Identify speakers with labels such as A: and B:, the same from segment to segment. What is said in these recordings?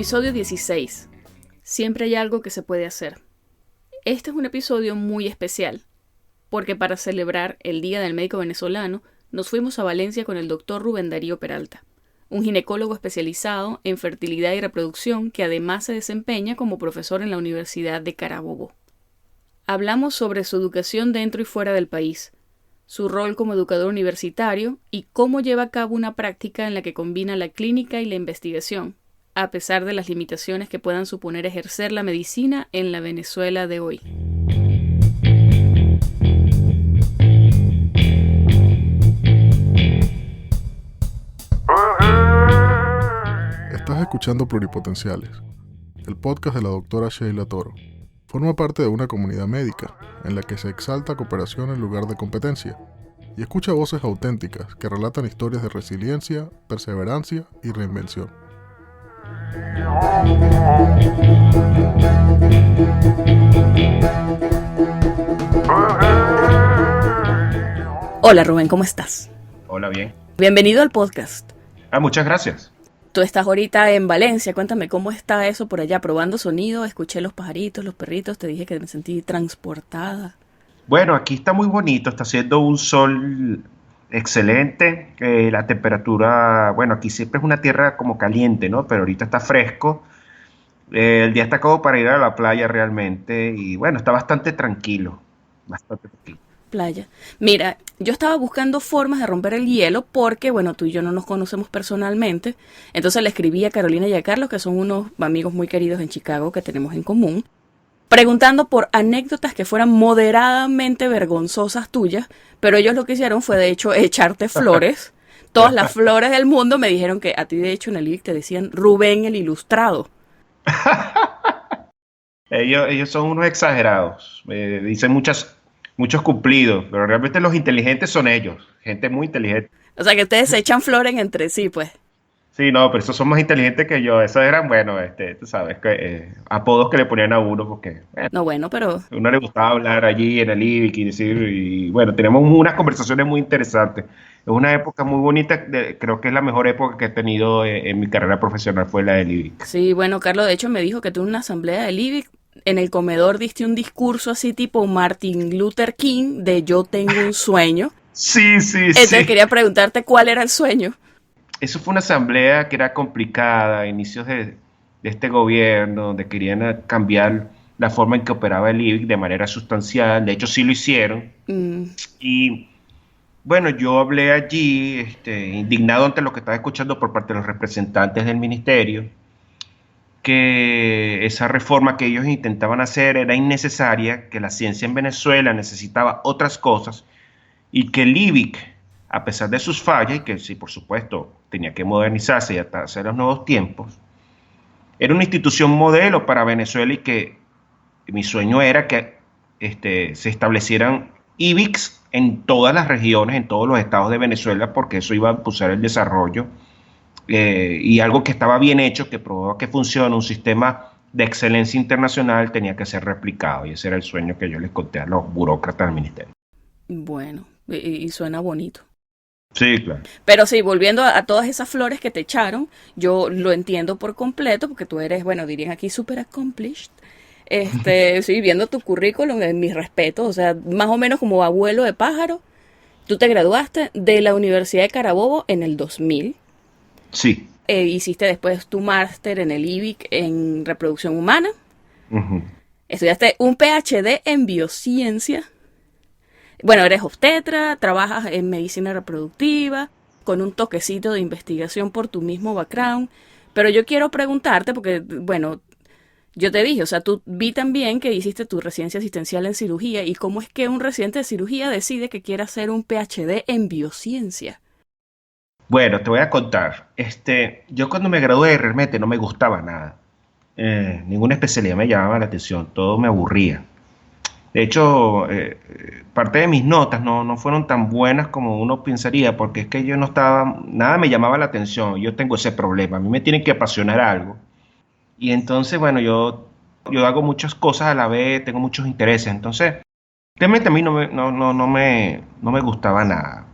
A: Episodio 16. Siempre hay algo que se puede hacer. Este es un episodio muy especial, porque para celebrar el Día del Médico Venezolano, nos fuimos a Valencia con el doctor Rubén Darío Peralta, un ginecólogo especializado en fertilidad y reproducción que además se desempeña como profesor en la Universidad de Carabobo. Hablamos sobre su educación dentro y fuera del país, su rol como educador universitario y cómo lleva a cabo una práctica en la que combina la clínica y la investigación, a pesar de las limitaciones que puedan suponer ejercer la medicina en la Venezuela de hoy.
B: Estás escuchando Pluripotenciales, el podcast de la doctora Sheila Toro. Forma parte de una comunidad médica en la que se exalta cooperación en lugar de competencia y escucha voces auténticas que relatan historias de resiliencia, perseverancia y reinvención.
A: Hola Rubén, ¿cómo estás?
C: Hola, bien.
A: Bienvenido al podcast.
C: Muchas gracias.
A: Tú estás ahorita en Valencia, cuéntame cómo está eso por allá, probando sonido, escuché los pajaritos, los perritos, te dije que me sentí transportada.
C: Bueno, aquí está muy bonito, está haciendo un sol excelente, la temperatura, bueno, aquí siempre es una tierra como caliente, ¿no? Pero ahorita está fresco, el día está como para ir a la playa realmente y bueno, está bastante tranquilo, bastante tranquilo.
A: Playa. Mira, yo estaba buscando formas de romper el hielo porque, bueno, tú y yo no nos conocemos personalmente, entonces le escribí a Carolina y a Carlos, que son unos amigos muy queridos en Chicago que tenemos en común, preguntando por anécdotas que fueran moderadamente vergonzosas tuyas, pero ellos lo que hicieron fue de hecho echarte flores. Todas las flores del mundo me dijeron que a ti de hecho en el IBIC te decían Rubén el Ilustrado.
C: Ellos son unos exagerados, dicen muchos cumplidos, pero realmente los inteligentes son ellos, gente muy inteligente.
A: O sea que ustedes se echan flores entre sí, pues.
C: Sí, no, pero esos son más inteligentes que yo. Esos eran, bueno, tú sabes, apodos que le ponían a uno porque
A: No, bueno, pero...
C: a uno le gustaba hablar allí en el IBIC y decir, y bueno, tenemos unas conversaciones muy interesantes. Es una época muy bonita, creo que es la mejor época que he tenido en mi carrera profesional, fue la del IBIC.
A: Sí, bueno, Carlos de hecho me dijo que tuvo una asamblea del IBIC. En el comedor diste un discurso así tipo Martin Luther King de yo tengo un sueño.
C: Sí.
A: Entonces quería preguntarte cuál era el sueño.
C: Eso fue una asamblea que era complicada, a inicios de este gobierno, donde querían cambiar la forma en que operaba el IBIC de manera sustancial. De hecho, sí lo hicieron. Y bueno, yo hablé allí, indignado ante lo que estaba escuchando por parte de los representantes del ministerio, que esa reforma que ellos intentaban hacer era innecesaria, que la ciencia en Venezuela necesitaba otras cosas y que el IBIC, a pesar de sus fallas, y que sí, por supuesto, tenía que modernizarse y adaptarse a los nuevos tiempos, era una institución modelo para Venezuela y que mi sueño era que se establecieran IBICs en todas las regiones, en todos los estados de Venezuela, porque eso iba a impulsar el desarrollo y algo que estaba bien hecho, que probaba que funciona, un sistema de excelencia internacional tenía que ser replicado y ese era el sueño que yo les conté a los burócratas del ministerio.
A: Bueno, y suena bonito.
C: Sí, claro.
A: Pero sí, volviendo a todas esas flores que te echaron, yo lo entiendo por completo, porque tú eres, bueno, dirían aquí super accomplished. Sí, viendo tu currículum, en mis respetos, o sea, más o menos como abuelo de pájaro, tú te graduaste de la Universidad de Carabobo en el 2000.
C: Sí.
A: Hiciste después tu máster en el IBIC en reproducción humana.
C: Uh-huh.
A: Estudiaste un PhD en biociencia. Bueno, eres obstetra, trabajas en medicina reproductiva, con un toquecito de investigación por tu mismo background. Pero yo quiero preguntarte, porque, bueno, yo te dije, o sea, tú vi también que hiciste tu residencia asistencial en cirugía, y cómo es que un residente de cirugía decide que quiere hacer un PhD en biociencia.
C: Bueno, te voy a contar. Yo cuando me gradué realmente no me gustaba nada. Ninguna especialidad me llamaba la atención, todo me aburría. De hecho, parte de mis notas no fueron tan buenas como uno pensaría, porque es que yo no estaba, nada me llamaba la atención. Yo tengo ese problema, a mí me tiene que apasionar algo. Y entonces, bueno, yo hago muchas cosas a la vez, tengo muchos intereses. Entonces, realmente a mí no me gustaba nada.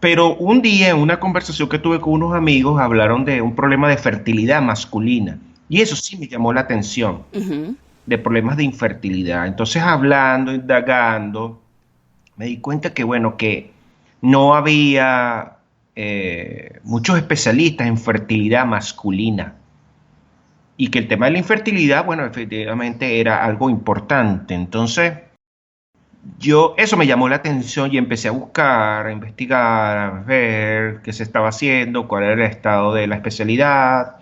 C: Pero un día, en una conversación que tuve con unos amigos, hablaron de un problema de fertilidad masculina. Y eso sí me llamó la atención,
A: Ujú.
C: de problemas de infertilidad. Entonces, hablando, indagando, me di cuenta que, bueno, que no había muchos especialistas en fertilidad masculina. Y que el tema de la infertilidad, bueno, efectivamente era algo importante. Entonces, eso me llamó la atención y empecé a buscar, a investigar, a ver qué se estaba haciendo, cuál era el estado de la especialidad,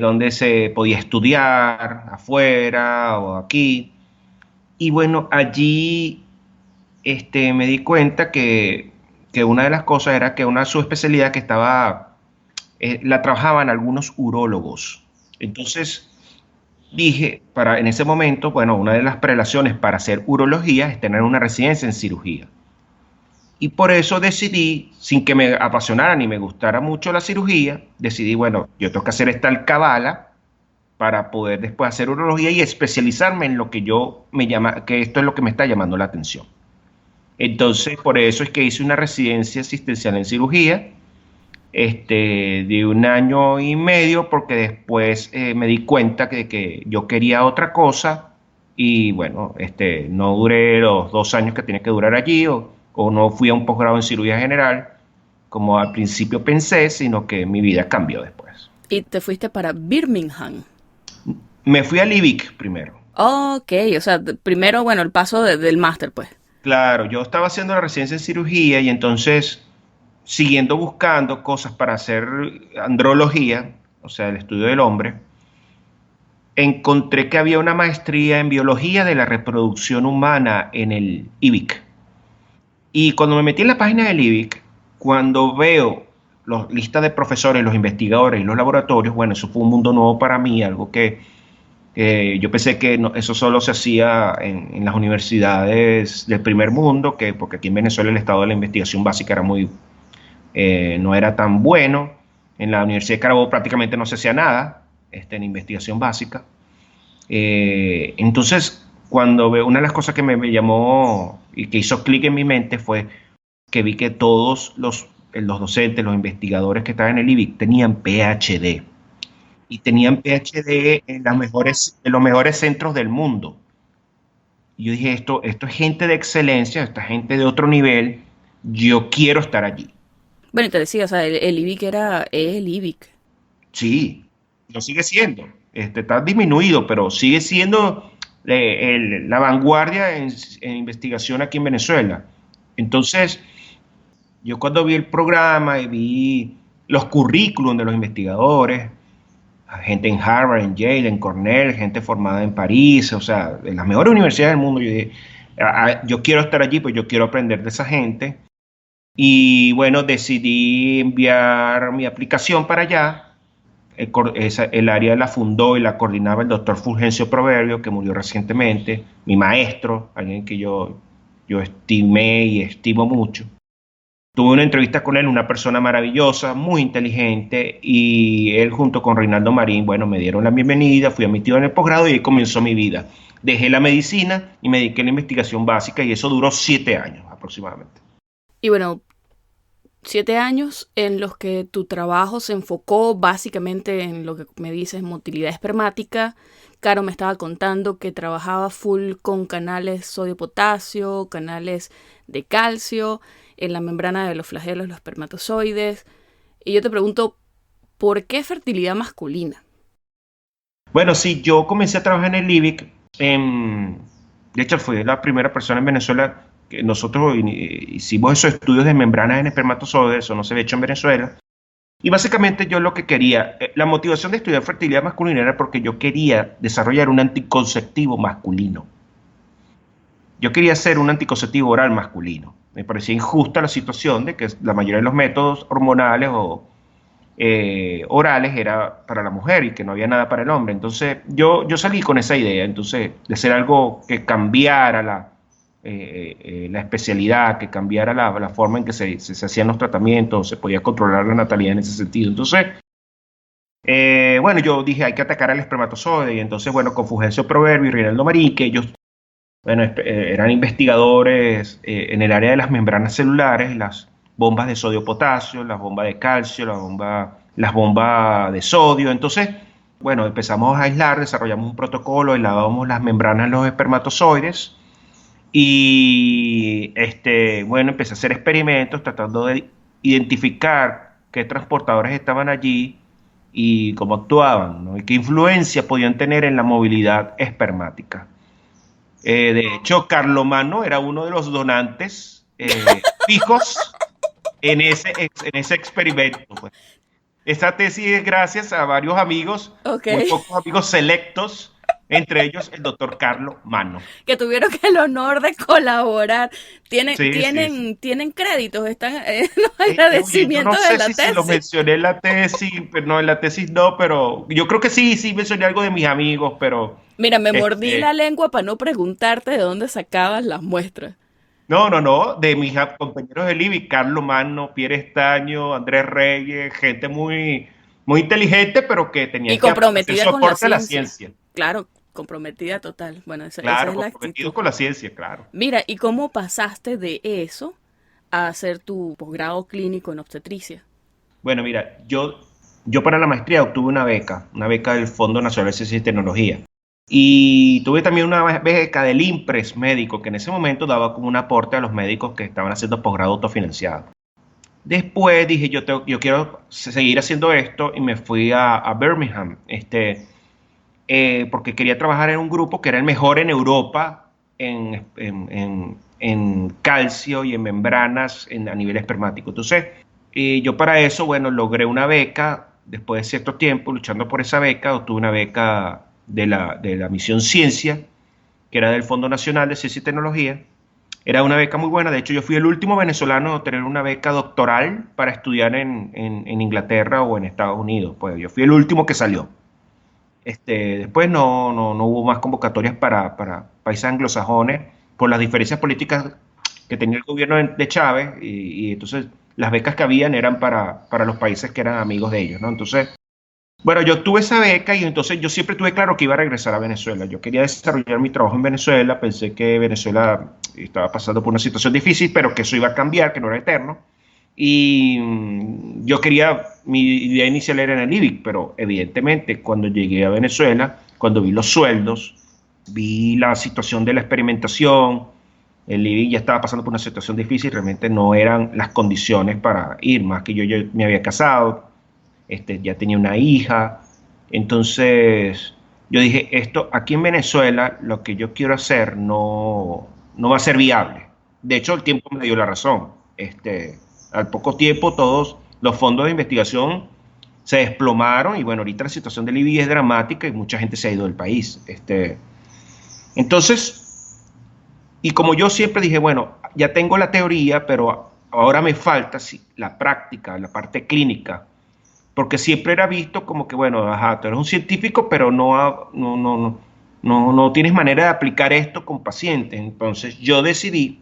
C: dónde se podía estudiar, afuera o aquí. Y bueno, allí me di cuenta que una de las cosas era que una subespecialidad que estaba, la trabajaban algunos urólogos. Entonces, dije, en ese momento, bueno, una de las prelaciones para hacer urología es tener una residencia en cirugía. Y por eso decidí, sin que me apasionara ni me gustara mucho la cirugía, decidí, bueno, yo tengo que hacer esta alcabala para poder después hacer urología y especializarme en lo que que esto es lo que me está llamando la atención. Entonces, por eso es que hice una residencia asistencial en cirugía, de 1 año y medio, porque después me di cuenta que yo quería otra cosa y bueno, no duré los 2 años que tenía que durar allí o no fui a un posgrado en cirugía general como al principio pensé, sino que mi vida cambió después.
A: Y te fuiste para Birmingham.
C: Me fui a Livic primero.
A: Ok, o sea, primero, bueno, el paso del máster, pues.
C: Claro, yo estaba haciendo la residencia en cirugía y entonces siguiendo buscando cosas para hacer andrología, o sea, el estudio del hombre, encontré que había una maestría en biología de la reproducción humana en el IBIC. Y cuando me metí en la página del IBIC, cuando veo la lista de profesores, los investigadores y los laboratorios, bueno, eso fue un mundo nuevo para mí, algo que yo pensé que eso solo se hacía en las universidades del primer mundo, porque aquí en Venezuela el estado de la investigación básica era no era tan bueno. En la Universidad de Carabobo prácticamente no se hacía nada en investigación básica. Entonces, cuando veo, una de las cosas que me llamó y que hizo clic en mi mente fue que vi que todos los docentes, los investigadores que estaban en el IBIC tenían PhD y tenían PhD en los mejores centros del mundo. Y yo dije, esto es gente de excelencia, esta gente de otro nivel, yo quiero estar allí.
A: Bueno, y te decía, o sea, el IBIC es el IBIC.
C: Sí, lo sigue siendo. Está disminuido, pero sigue siendo la vanguardia en investigación aquí en Venezuela. Entonces, yo cuando vi el programa y vi los currículums de los investigadores, gente en Harvard, en Yale, en Cornell, gente formada en París, o sea, en las mejores universidades del mundo, yo dije, yo quiero estar allí, pues yo quiero aprender de esa gente. Y bueno, decidí enviar mi aplicación para allá. El área la fundó y la coordinaba el doctor Fulgencio Proverbio, que murió recientemente, mi maestro, alguien que yo estimé y estimo mucho. Tuve una entrevista con él, una persona maravillosa, muy inteligente, y él junto con Reinaldo Marín, bueno, me dieron la bienvenida, fui admitido en el posgrado y ahí comenzó mi vida. Dejé la medicina y me dediqué a la investigación básica y eso duró 7 años aproximadamente.
A: Y bueno, 7 años en los que tu trabajo se enfocó básicamente en lo que me dices, motilidad espermática. Caro me estaba contando que trabajaba full con canales sodio-potasio, canales de calcio, en la membrana de los flagelos, los espermatozoides. Y yo te pregunto, ¿por qué fertilidad masculina?
C: Bueno, sí, yo comencé a trabajar en el IBIC. De hecho, fui la primera persona en Venezuela que nosotros hicimos esos estudios de membranas en espermatozoides, eso no se había hecho en Venezuela. Y básicamente yo lo que quería, la motivación de estudiar fertilidad masculina era porque yo quería desarrollar un anticonceptivo masculino. Yo quería hacer un anticonceptivo oral masculino. Me parecía injusta la situación de que la mayoría de los métodos hormonales o orales era para la mujer y que no había nada para el hombre. Entonces yo salí con esa idea, entonces, de hacer algo que cambiara la especialidad, que cambiara la forma en que se hacían los tratamientos, se podía controlar la natalidad en ese sentido. Entonces, bueno, yo dije, hay que atacar al espermatozoide, y entonces, bueno, con Fulgencio Proverbio y Reinaldo Marín, que ellos, bueno, eran investigadores en el área de las membranas celulares, bombas de sodio-potasio, las bombas de calcio, las bombas de sodio. Entonces, bueno, empezamos a aislar, desarrollamos un protocolo, aislábamos las membranas de los espermatozoides y, bueno, empecé a hacer experimentos tratando de identificar qué transportadores estaban allí y cómo actuaban, ¿no? Y qué influencia podían tener en la movilidad espermática. De hecho, Carlomagno era uno de los donantes fijos en ese experimento, pues. Esta tesis es gracias a varios amigos,
A: Ok.
C: muy pocos amigos selectos, entre ellos el doctor Carlomagno.
A: Que tuvieron el honor de colaborar. Tienen,
C: Sí, sí, sí.
A: tienen, tienen créditos, están en los
C: Oye, yo no
A: agradecimientos de
C: sé
A: la
C: si lo
A: tesis.
C: mencioné en la tesis, pero no, en la tesis no, pero yo creo que sí mencioné algo de mis amigos, pero
A: Mira, me mordí la
C: este,
A: lengua para no preguntarte de dónde sacabas las muestras.
C: no, de mis compañeros de Libby, Carlos Magno, Pierre Estaño, Andrés Reyes, gente muy inteligente, pero que
A: Y
C: tenían que hacer
A: comprometida con la
C: soporte a la
A: ciencia.
C: ciencia.
A: Claro, comprometida total. Bueno, esa
C: Claro,
A: es la actitud.
C: comprometidos con la ciencia, claro.
A: Mira, ¿y cómo pasaste de eso a hacer tu posgrado clínico en obstetricia?
C: Bueno, mira, yo para la maestría obtuve una beca del Fondo Nacional de Ciencia y Tecnología. Y tuve también una beca del IMPRES médico, que en ese momento daba como un aporte a los médicos que estaban haciendo posgrado autofinanciado. Después dije, yo quiero seguir haciendo esto y me fui a Birmingham, porque quería trabajar en un grupo que era el mejor en Europa en calcio y en membranas a nivel espermático. Entonces, yo para eso, bueno, logré una beca, después de cierto tiempo luchando por esa beca, obtuve una beca de la Misión Ciencia, que era del Fondo Nacional de Ciencia y Tecnología. Era una beca muy buena, de hecho yo fui el último venezolano a tener una beca doctoral para estudiar en Inglaterra o en Estados Unidos, pues yo fui el último que salió. Después no hubo más convocatorias para países anglosajones por las diferencias políticas que tenía el gobierno de Chávez y entonces las becas que habían eran para los países que eran amigos de ellos, ¿no? Entonces, bueno, yo tuve esa beca y entonces yo siempre tuve claro que iba a regresar a Venezuela. Yo quería desarrollar mi trabajo en Venezuela, pensé que Venezuela estaba pasando por una situación difícil, pero que eso iba a cambiar, que no era eterno. Y yo quería, mi idea inicial era en el IBIC, pero evidentemente cuando llegué a Venezuela, cuando vi los sueldos, vi la situación de la experimentación, el IBIC ya estaba pasando por una situación difícil, realmente no eran las condiciones para ir, más que yo me había casado, ya tenía una hija, entonces yo dije, esto aquí en Venezuela, lo que yo quiero hacer no va a ser viable. De hecho, el tiempo me dio la razón. Al poco tiempo todos los fondos de investigación se desplomaron y bueno, ahorita la situación de Libia es dramática y mucha gente se ha ido del país. Entonces, y como yo siempre dije, bueno, ya tengo la teoría, pero ahora me falta la práctica, la parte clínica, porque siempre era visto como que, bueno, ajá, tú eres un científico, pero no tienes manera de aplicar esto con pacientes. Entonces yo decidí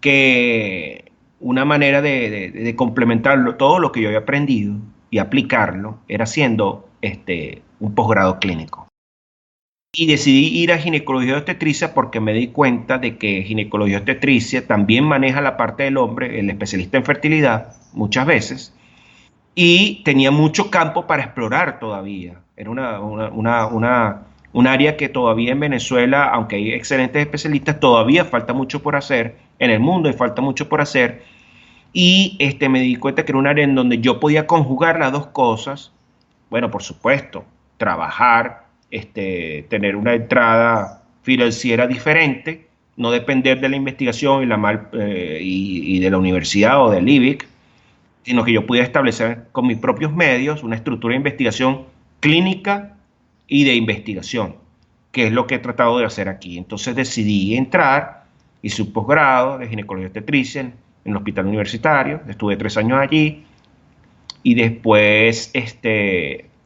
C: que una manera de complementarlo, todo lo que yo había aprendido y aplicarlo, era haciendo un posgrado clínico. Y decidí ir a ginecología de obstetricia porque me di cuenta de que ginecología de obstetricia también maneja la parte del hombre, el especialista en fertilidad, muchas veces, y tenía mucho campo para explorar todavía. Era un área que todavía en Venezuela, aunque hay excelentes especialistas, todavía falta mucho por hacer. En el mundo hay falta mucho por hacer. Y me di cuenta que era un área en donde yo podía conjugar las dos cosas. Bueno, por supuesto, trabajar, tener una entrada financiera diferente, no depender de la investigación y de la universidad o del IBIC, sino que yo pudiera establecer con mis propios medios una estructura de investigación clínica y de investigación, que es lo que he tratado de hacer aquí. Entonces decidí entrar, hice un posgrado de ginecología obstetricia en el hospital universitario, estuve 3 años allí, y después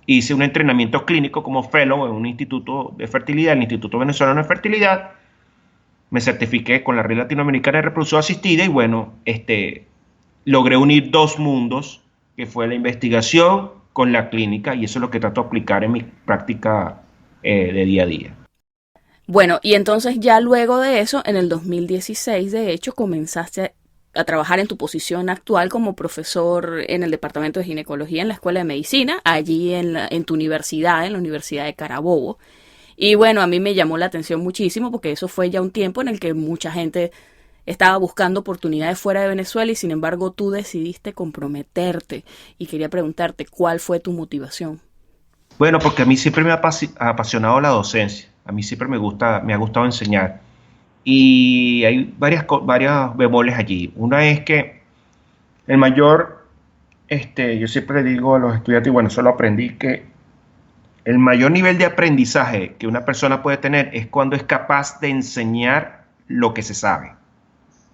C: hice un entrenamiento clínico como fellow en un instituto de fertilidad, el Instituto Venezolano de Fertilidad, me certifiqué con la Red Latinoamericana de Reproducción Asistida y bueno, logré unir dos mundos, que fue la investigación con la clínica, y eso es lo que trato de aplicar en mi práctica de día a día.
A: Bueno, y entonces ya luego de eso, en el 2016, de hecho, comenzaste a trabajar en tu posición actual como profesor en el departamento de ginecología en la Escuela de Medicina, allí en tu universidad, en la Universidad de Carabobo. Y bueno, a mí me llamó la atención muchísimo porque eso fue ya un tiempo en el que mucha gente estaba buscando oportunidades fuera de Venezuela y sin embargo tú decidiste comprometerte. Y quería preguntarte, ¿cuál fue tu motivación?
C: Bueno, porque a mí siempre me ha apasionado la docencia. A mí siempre me ha gustado enseñar. Y hay varias bemoles allí. Una es que el mayor, yo siempre le digo a los estudiantes, y bueno, eso lo aprendí, que el mayor nivel de aprendizaje que una persona puede tener es cuando es capaz de enseñar lo que se sabe.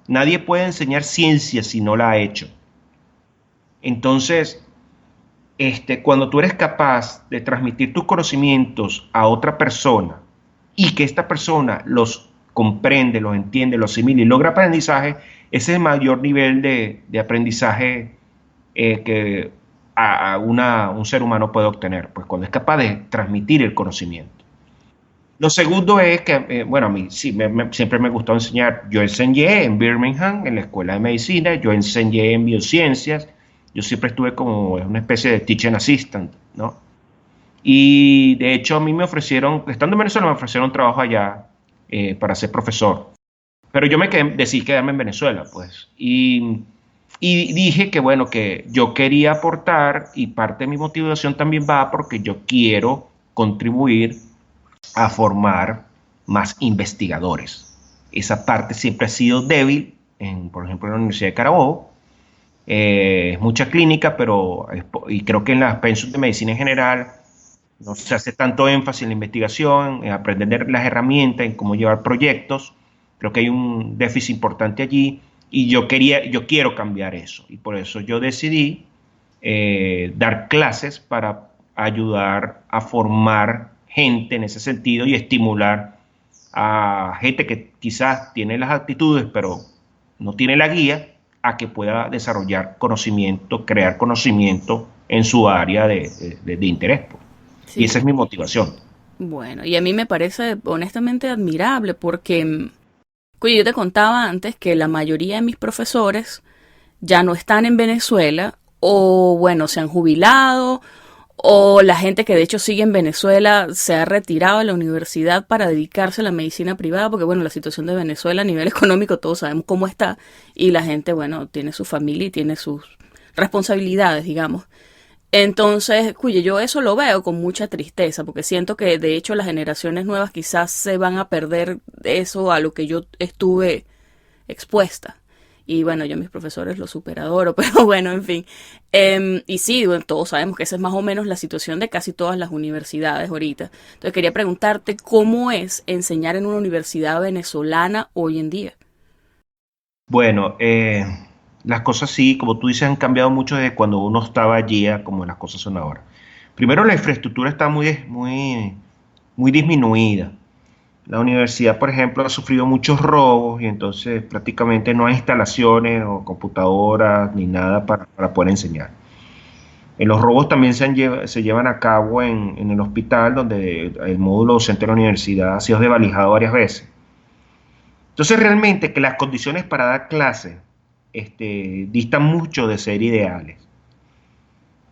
C: Nadie puede enseñar ciencia si no la ha hecho. Entonces, cuando tú eres capaz de transmitir tus conocimientos a otra persona y que esta persona los comprende, los entiende, los asimila y logra aprendizaje, ese es el mayor nivel de aprendizaje que un ser humano puede obtener, pues cuando es capaz de transmitir el conocimiento. Lo segundo es que, bueno, a mí sí, siempre me gustó enseñar. Yo enseñé en Birmingham, en la Escuela de Medicina, yo enseñé en biociencias, yo siempre estuve como una especie de teaching assistant, ¿no? Y de hecho a mí me ofrecieron, estando en Venezuela, me ofrecieron trabajo allá para ser profesor. Pero yo decidí quedarme en Venezuela, pues. Y dije que, bueno, que yo quería aportar y parte de mi motivación también va porque yo quiero contribuir a formar más investigadores. Esa parte siempre ha sido débil, por ejemplo, en la Universidad de Carabobo. Es mucha clínica, y creo que en las pensiones de medicina en general no se hace tanto énfasis en la investigación, en aprender las herramientas, en cómo llevar proyectos. Creo que hay un déficit importante allí y yo quiero cambiar eso. Y por eso yo decidí dar clases para ayudar a formar gente en ese sentido y estimular a gente que quizás tiene las actitudes, pero no tiene la guía, a que pueda desarrollar conocimiento, crear conocimiento en su área de interés. Sí. Y esa es mi motivación.
A: Bueno, y a mí me parece honestamente admirable porque yo te contaba antes que la mayoría de mis profesores ya no están en Venezuela o bueno, se han jubilado o la gente que de hecho sigue en Venezuela se ha retirado de la universidad para dedicarse a la medicina privada porque bueno, la situación de Venezuela a nivel económico todos sabemos cómo está y la gente bueno, tiene su familia y tiene sus responsabilidades, digamos. Entonces, yo eso lo veo con mucha tristeza porque siento que de hecho las generaciones nuevas quizás se van a perder eso a lo que yo estuve expuesta. Y bueno, yo a mis profesores los superadoro, pero bueno, en fin. Y sí, bueno, todos sabemos que esa es más o menos la situación de casi todas las universidades ahorita. Entonces quería preguntarte cómo es enseñar en una universidad venezolana hoy en día.
C: Bueno, las cosas sí, como tú dices, han cambiado mucho desde cuando uno estaba allí a como las cosas son ahora. Primero, la infraestructura está muy disminuida. La universidad, por ejemplo, ha sufrido muchos robos y entonces prácticamente no hay instalaciones o computadoras ni nada para poder enseñar. Los robos también se llevan a cabo en el hospital, donde el módulo docente de la universidad ha sido desvalijado varias veces. Entonces, realmente que las condiciones para dar clases distan mucho de ser ideales.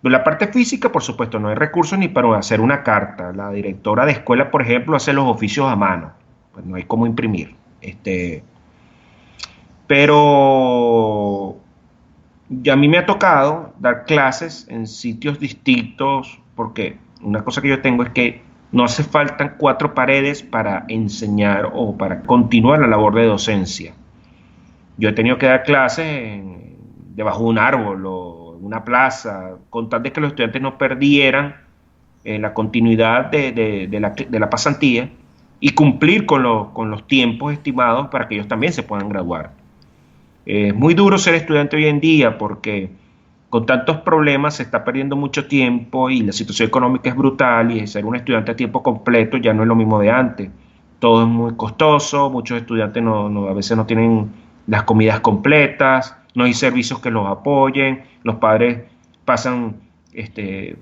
C: De la parte física, por supuesto, no hay recursos ni para hacer una carta. La directora de escuela, por ejemplo, hace los oficios a mano. Pues no hay cómo imprimir. Pero a mí me ha tocado dar clases en sitios distintos, porque una cosa que yo tengo es que no hace falta 4 paredes para enseñar o para continuar la labor de docencia. Yo he tenido que dar clases debajo de un árbol o en una plaza, con tal de que los estudiantes no perdieran la continuidad de la pasantía y cumplir con los tiempos estimados para que ellos también se puedan graduar. Es muy duro ser estudiante hoy en día porque con tantos problemas se está perdiendo mucho tiempo y la situación económica es brutal y ser un estudiante a tiempo completo ya no es lo mismo de antes. Todo es muy costoso, muchos estudiantes a veces no tienen las comidas completas, no hay servicios que los apoyen, los padres pasan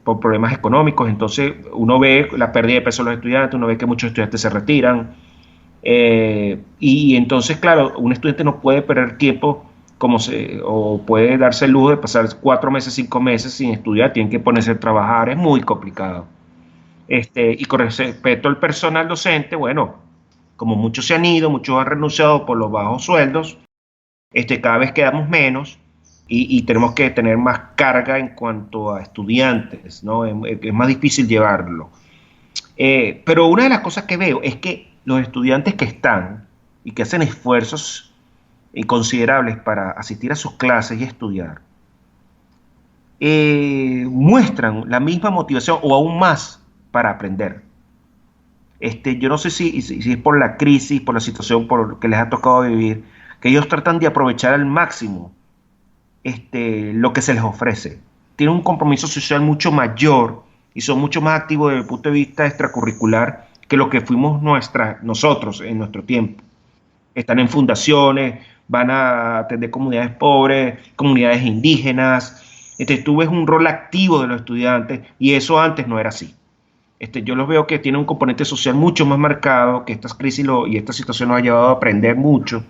C: por problemas económicos, entonces uno ve la pérdida de peso de los estudiantes, uno ve que muchos estudiantes se retiran, y entonces, claro, un estudiante no puede perder tiempo o puede darse el lujo de pasar 4 meses, 5 meses sin estudiar, tienen que ponerse a trabajar, es muy complicado. Y con respecto al personal docente, bueno, como muchos se han ido, muchos han renunciado por los bajos sueldos, cada vez quedamos menos y tenemos que tener más carga en cuanto a estudiantes, ¿no? Es más difícil llevarlo. Pero una de las cosas que veo es que los estudiantes que están y que hacen esfuerzos considerables para asistir a sus clases y estudiar, muestran la misma motivación o aún más para aprender. Yo no sé si es por la crisis, por la situación por que les ha tocado vivir, que ellos tratan de aprovechar al máximo lo que se les ofrece. Tienen un compromiso social mucho mayor y son mucho más activos desde el punto de vista extracurricular que lo que fuimos nosotros en nuestro tiempo. Están en fundaciones, van a atender comunidades pobres, comunidades indígenas. Tú ves un rol activo de los estudiantes y eso antes no era así. Yo los veo que tienen un componente social mucho más marcado, que estas crisis y esta situación nos ha llevado a aprender mucho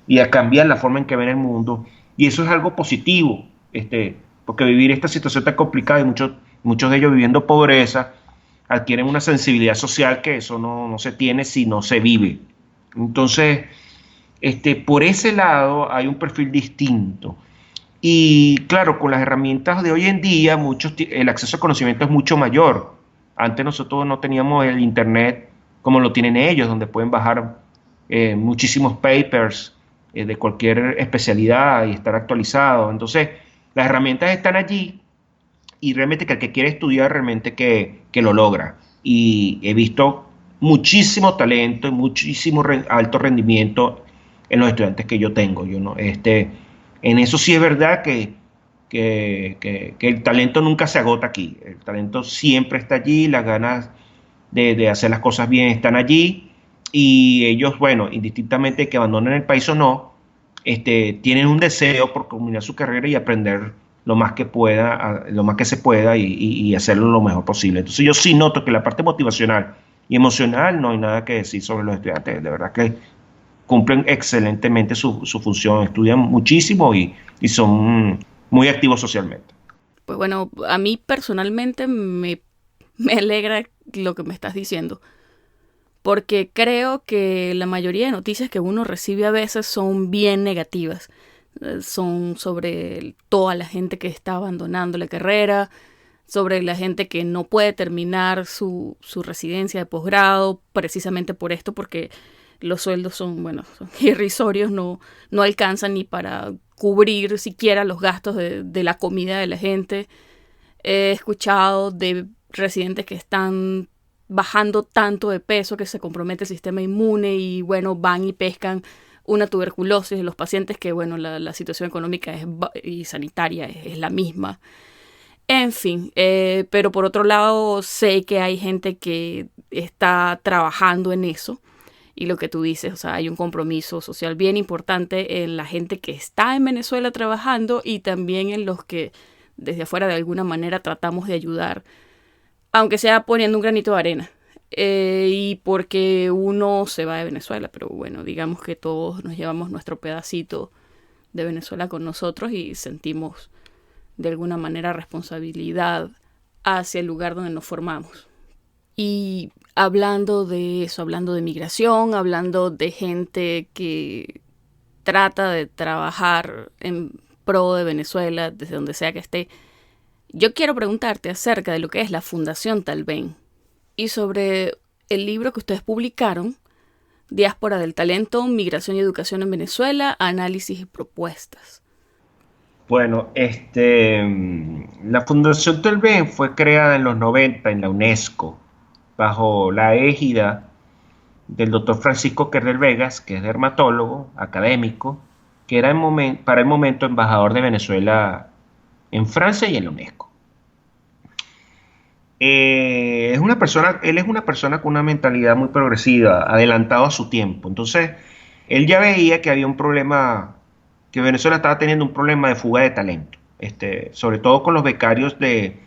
C: y a cambiar la forma en que ven el mundo. Y eso es algo positivo, porque vivir esta situación tan complicada y muchos de ellos viviendo pobreza, adquieren una sensibilidad social que eso no se tiene si no se vive. Entonces, por ese lado hay un perfil distinto. Y claro, con las herramientas de hoy en día, el acceso al conocimiento es mucho mayor. Antes nosotros no teníamos el internet como lo tienen ellos, donde pueden bajar muchísimos papers de cualquier especialidad y estar actualizado. Entonces, las herramientas están allí y realmente que el que quiere estudiar realmente que lo logra. Y he visto muchísimo talento y muchísimo alto rendimiento en los estudiantes que yo tengo. En eso sí es verdad que el talento nunca se agota aquí. El talento siempre está allí, las ganas de hacer las cosas bien están allí y ellos, bueno, indistintamente de que abandonen el país o no, tienen un deseo por culminar su carrera y aprender lo más que se pueda y hacerlo lo mejor posible. Entonces yo sí noto que la parte motivacional y emocional no hay nada que decir sobre los estudiantes. De verdad que cumplen excelentemente su función, estudian muchísimo y son muy activos socialmente.
A: Pues bueno, a mí personalmente me alegra lo que me estás diciendo, porque creo que la mayoría de noticias que uno recibe a veces son bien negativas. Son sobre toda la gente que está abandonando la carrera, sobre la gente que no puede terminar su residencia de posgrado, precisamente por esto, porque los sueldos son irrisorios, no alcanzan ni para cubrir siquiera los gastos de la comida de la gente. He escuchado de residentes que están bajando tanto de peso que se compromete el sistema inmune y van y pescan una tuberculosis de los pacientes que la situación económica y sanitaria es la misma. En fin, pero por otro lado sé que hay gente que está trabajando en eso. Y lo que tú dices, o sea, hay un compromiso social bien importante en la gente que está en Venezuela trabajando y también en los que desde afuera de alguna manera tratamos de ayudar, aunque sea poniendo un granito de arena. Y porque uno se va de Venezuela, pero digamos que todos nos llevamos nuestro pedacito de Venezuela con nosotros y sentimos de alguna manera responsabilidad hacia el lugar donde nos formamos. Y hablando de eso, hablando de migración, hablando de gente que trata de trabajar en pro de Venezuela, desde donde sea que esté, yo quiero preguntarte acerca de lo que es la Fundación Talben y sobre el libro que ustedes publicaron, Diáspora del Talento, Migración y Educación en Venezuela, Análisis y Propuestas.
C: Bueno, la Fundación Talben fue creada en los 90 en la UNESCO, bajo la égida del doctor Francisco Kerdel Vegas, que es dermatólogo, académico, que era para el momento embajador de Venezuela en Francia y en la UNESCO. Él es una persona con una mentalidad muy progresiva, adelantado a su tiempo. Entonces, él ya veía que había un problema, que Venezuela estaba teniendo un problema de fuga de talento, sobre todo con los becarios que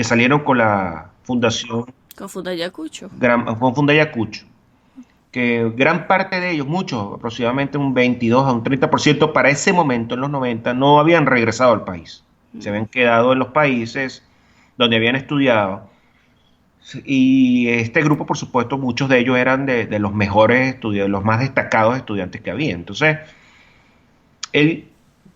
C: salieron con la fundación.
A: Con Fundayacucho.
C: Con Fundayacucho. que gran parte de ellos, muchos, aproximadamente un 22 a un 30% para ese momento, en los 90, no habían regresado al país. Se habían quedado en los países donde habían estudiado. Y este grupo, por supuesto, muchos de ellos eran de los mejores estudiantes, los más destacados estudiantes que había. Entonces, él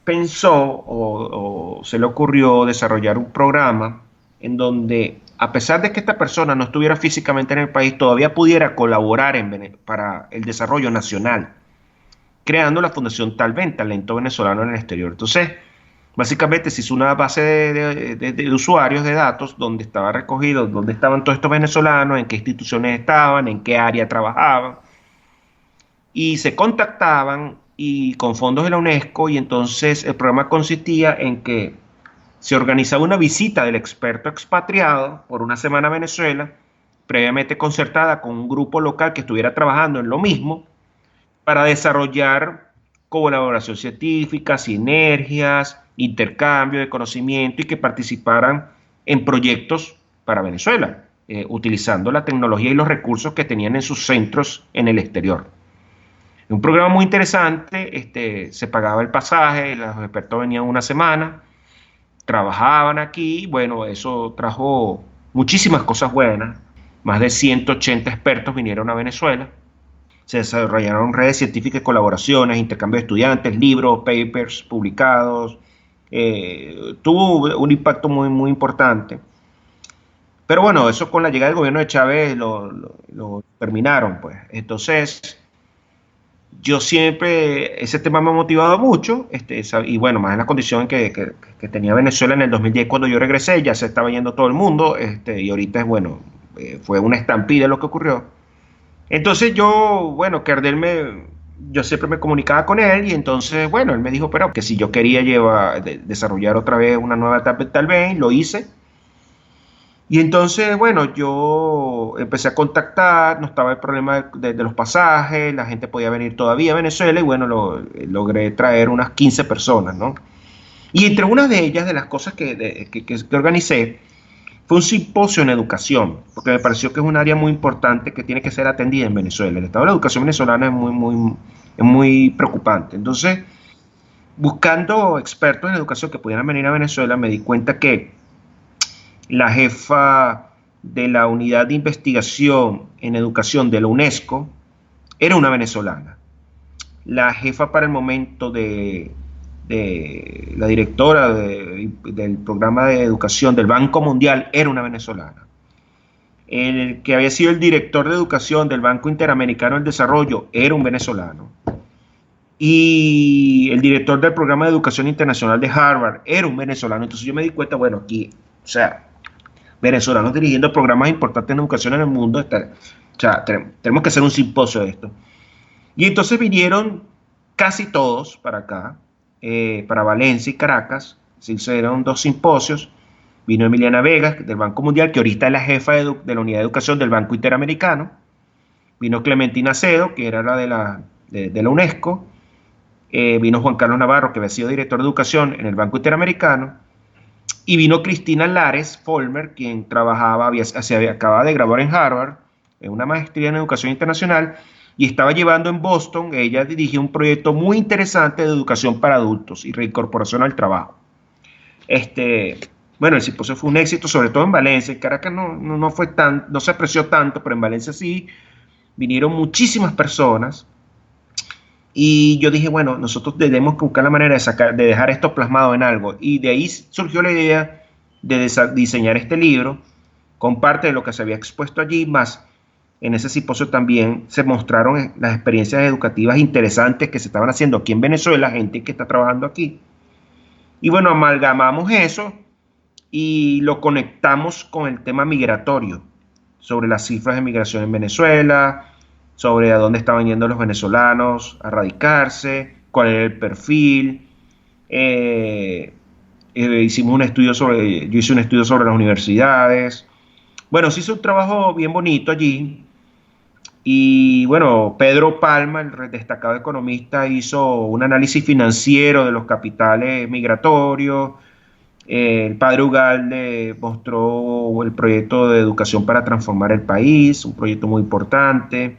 C: pensó o se le ocurrió desarrollar un programa en donde, a pesar de que esta persona no estuviera físicamente en el país, todavía pudiera colaborar para el desarrollo nacional, creando la Fundación Talento Venezolano en el Exterior. Entonces, básicamente se hizo una base de usuarios, de datos, donde estaba recogido, dónde estaban todos estos venezolanos, en qué instituciones estaban, en qué área trabajaban, y se contactaban y con fondos de la UNESCO, y entonces el programa consistía en que se organizaba una visita del experto expatriado por una semana a Venezuela, previamente concertada con un grupo local que estuviera trabajando en lo mismo, para desarrollar colaboración científica, sinergias, intercambio de conocimiento y que participaran en proyectos para Venezuela, utilizando la tecnología y los recursos que tenían en sus centros en el exterior. Un programa muy interesante, se pagaba el pasaje, los expertos venían una semana, trabajaban aquí, bueno, eso trajo muchísimas cosas buenas. Más de 180 expertos vinieron a Venezuela. Se desarrollaron redes científicas y colaboraciones, intercambio de estudiantes, libros, papers publicados. Tuvo un impacto muy, muy importante. Pero bueno, eso con la llegada del gobierno de Chávez lo terminaron, pues. Entonces, yo siempre, ese tema me ha motivado mucho, y bueno, más en la condición que tenía Venezuela en el 2010 cuando yo regresé, ya se estaba yendo todo el mundo, y ahorita, bueno, fue una estampida lo que ocurrió. Entonces yo, bueno, yo siempre me comunicaba con él, y entonces, bueno, él me dijo, pero que si yo quería desarrollar otra vez una nueva etapa en Talvez, lo hice. Y entonces, bueno, yo empecé a contactar, no estaba el problema de los pasajes, la gente podía venir todavía a Venezuela, y bueno, logré traer unas 15 personas, ¿no? Y entre una de ellas, de las cosas que organicé, fue un simposio en educación, porque me pareció que es un área muy importante que tiene que ser atendida en Venezuela. El estado de la educación venezolana es muy preocupante. Entonces, buscando expertos en educación que pudieran venir a Venezuela, me di cuenta que la jefa de la unidad de investigación en educación de la UNESCO era una venezolana. La jefa para el momento de la directora del programa de educación del Banco Mundial era una venezolana. El que había sido el director de educación del Banco Interamericano del Desarrollo era un venezolano. Y el director del programa de educación internacional de Harvard era un venezolano. Entonces yo me di cuenta, bueno, aquí, o sea, venezolanos dirigiendo programas importantes en educación en el mundo, o sea, tenemos que hacer un simposio de esto. Y entonces vinieron casi todos para acá, para Valencia y Caracas. Se hicieron 2 simposios. Vino Emiliana Vegas del Banco Mundial, que ahorita es la jefa de la unidad de educación del Banco Interamericano. Vino Clementina Acedo, que era la de la UNESCO. Vino Juan Carlos Navarro, que había sido director de educación en el Banco Interamericano. Y vino Cristina Lares Folmer, quien acababa de graduar en Harvard, en una maestría en educación internacional, y estaba llevando en Boston, ella dirigió un proyecto muy interesante de educación para adultos y reincorporación al trabajo. Bueno, el simposio fue un éxito, sobre todo en Valencia. En Caracas no se apreció tanto, pero en Valencia sí vinieron muchísimas personas. Y yo dije, bueno, nosotros tenemos que buscar la manera de dejar esto plasmado en algo. Y de ahí surgió la idea de diseñar este libro con parte de lo que se había expuesto allí, más en ese simposio también se mostraron las experiencias educativas interesantes que se estaban haciendo aquí en Venezuela, gente que está trabajando aquí. Y bueno, amalgamamos eso y lo conectamos con el tema migratorio, sobre las cifras de migración en Venezuela, sobre a dónde estaban yendo los venezolanos a radicarse, cuál era el perfil. Yo hice un estudio sobre las universidades. Bueno, se hizo un trabajo bien bonito allí. Y bueno, Pedro Palma, el destacado economista, hizo un análisis financiero de los capitales migratorios. El padre Ugalde mostró el proyecto de educación para transformar el país, un proyecto muy importante.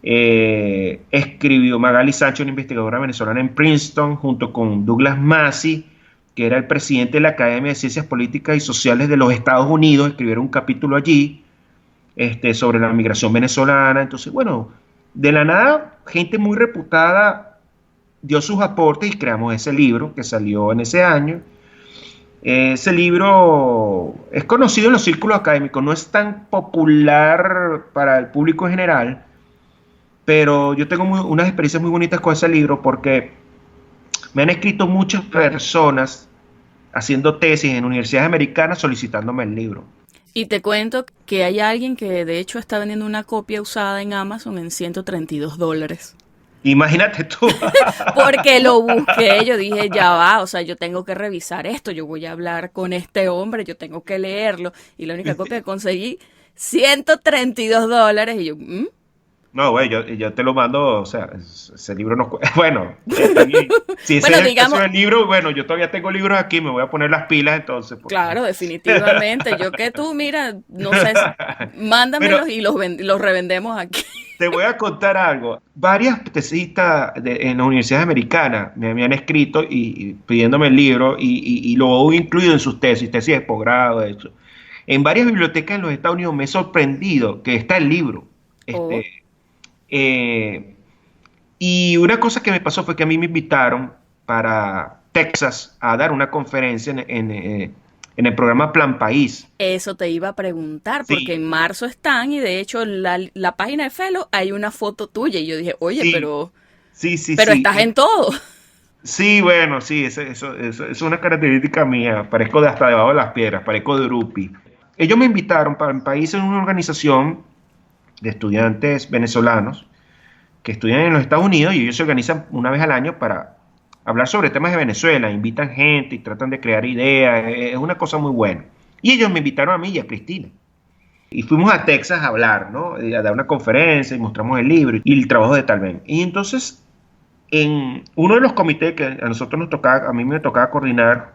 C: Escribió Magali Sánchez, una investigadora venezolana en Princeton, junto con Douglas Massey, que era el presidente de la Academia de Ciencias Políticas y Sociales de los Estados Unidos. Escribieron un capítulo allí sobre la migración venezolana. Entonces, bueno, de la nada, gente muy reputada dio sus aportes y creamos ese libro que salió en ese año. Ese libro es conocido en los círculos académicos, no es tan popular para el público en general, pero yo tengo unas experiencias muy bonitas con ese libro porque me han escrito muchas personas haciendo tesis en universidades americanas solicitándome el libro.
A: Y te cuento que hay alguien que de hecho está vendiendo una copia usada en Amazon en $132.
C: Imagínate tú.
A: Porque lo busqué, yo dije, ya va, o sea, yo tengo que revisar esto, yo voy a hablar con este hombre, yo tengo que leerlo. Y la única copia que conseguí, $132. Y yo,
C: No, güey, yo te lo mando, o sea, ese libro no... Bueno, si ese
A: Bueno,
C: es el libro, bueno, yo todavía tengo libros aquí, me voy a poner las pilas entonces.
A: Claro, definitivamente. Yo que tú, mira, no sé, mándamelos y los revendemos aquí.
C: Te voy a contar algo. Varias tesistas en las universidades americanas me han escrito y pidiéndome el libro y lo he incluido en sus tesis de posgrado, de hecho. En varias bibliotecas en los Estados Unidos me he sorprendido que está el libro. Y una cosa que me pasó fue que a mí me invitaron para Texas a dar una conferencia en el programa Plan País.
A: Eso te iba a preguntar, porque en marzo están y de hecho en la página de Fellow hay una foto tuya y yo dije, oye,
C: sí,
A: pero
C: sí,
A: estás en todo.
C: Sí, bueno, sí, eso es una característica mía. Parezco hasta debajo de las piedras, parezco de Drupi. Ellos me invitaron para el país en una organización de estudiantes venezolanos que estudian en los Estados Unidos y ellos se organizan una vez al año para hablar sobre temas de Venezuela. Invitan gente y tratan de crear ideas. Es una cosa muy buena. Y ellos me invitaron a mí y a Cristina. Y fuimos a Texas a hablar, ¿no? A dar una conferencia y mostramos el libro y el trabajo de Talven. Y entonces, en uno de los comités que a nosotros nos tocaba, a mí me tocaba coordinar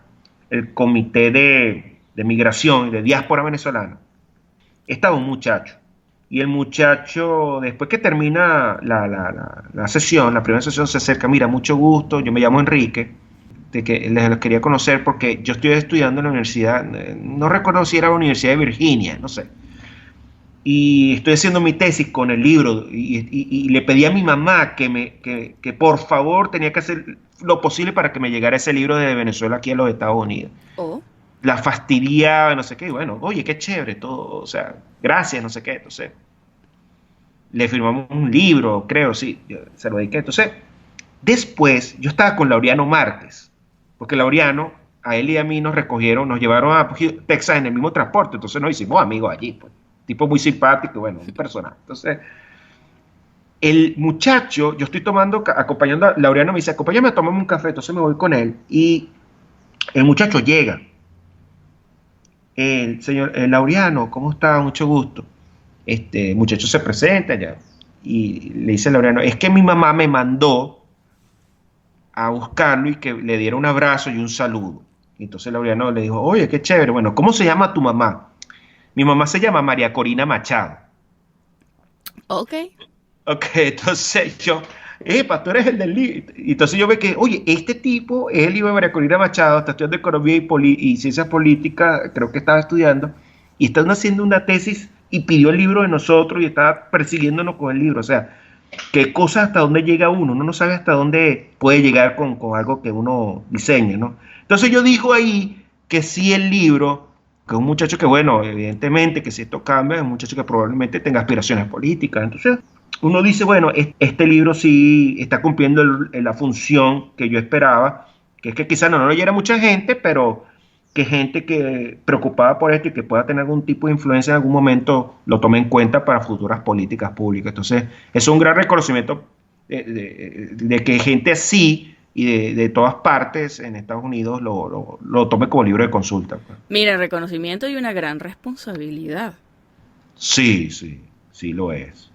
C: el comité de migración y de diáspora venezolana, estaba un muchacho. Y el muchacho, después que termina la sesión, la primera sesión, se acerca, mira, mucho gusto, yo me llamo Enrique, de que les quería conocer porque yo estoy estudiando en la universidad, no recuerdo si era la Universidad de Virginia, no sé. Y estoy haciendo mi tesis con el libro y le pedí a mi mamá que por favor tenía que hacer lo posible para que me llegara ese libro de Venezuela aquí a los Estados Unidos. La fastidiaba, no sé qué, y bueno, oye, qué chévere todo, o sea, gracias, no sé qué, entonces, le firmamos un libro, creo, sí, se lo dediqué. Entonces, después, yo estaba con Laureano Márquez, porque Laureano, a él y a mí nos recogieron, nos llevaron a Texas en el mismo transporte, entonces nos hicimos amigos allí, pues, tipo muy simpático, bueno, un personaje. Entonces, el muchacho, yo estoy acompañando a Laureano, me dice, acompáñame a tomarme un café, entonces me voy con él, y el muchacho llega. El señor Laureano, ¿cómo está? Mucho gusto. El muchacho se presenta ya y le dice a Laureano, es que mi mamá me mandó a buscarlo y que le diera un abrazo y un saludo. Y entonces Laureano le dijo, oye, qué chévere, bueno, ¿cómo se llama tu mamá? Mi mamá se llama María Corina Machado.
A: Ok,
C: entonces yo, tú eres el del libro. Y entonces yo veo que, oye, este tipo es el libro de María Corina Machado, está estudiando Economía y Ciencias Políticas, creo que estaba estudiando, y están haciendo una tesis y pidió el libro de nosotros y estaba persiguiéndonos con el libro. O sea, qué cosa, hasta dónde llega uno no sabe hasta dónde puede llegar con algo que uno diseña, ¿no? Entonces yo digo ahí que sí el libro, que es un muchacho que, bueno, evidentemente que si esto cambia, es un muchacho que probablemente tenga aspiraciones políticas. Entonces uno dice, bueno, este libro sí está cumpliendo la función que yo esperaba, que es que quizás no lo leyera mucha gente, pero que gente que preocupada por esto y que pueda tener algún tipo de influencia en algún momento lo tome en cuenta para futuras políticas públicas. Entonces, es un gran reconocimiento de que gente así y de todas partes en Estados Unidos lo tome como libro de consulta.
A: Mira, reconocimiento y una gran responsabilidad.
C: Sí lo es.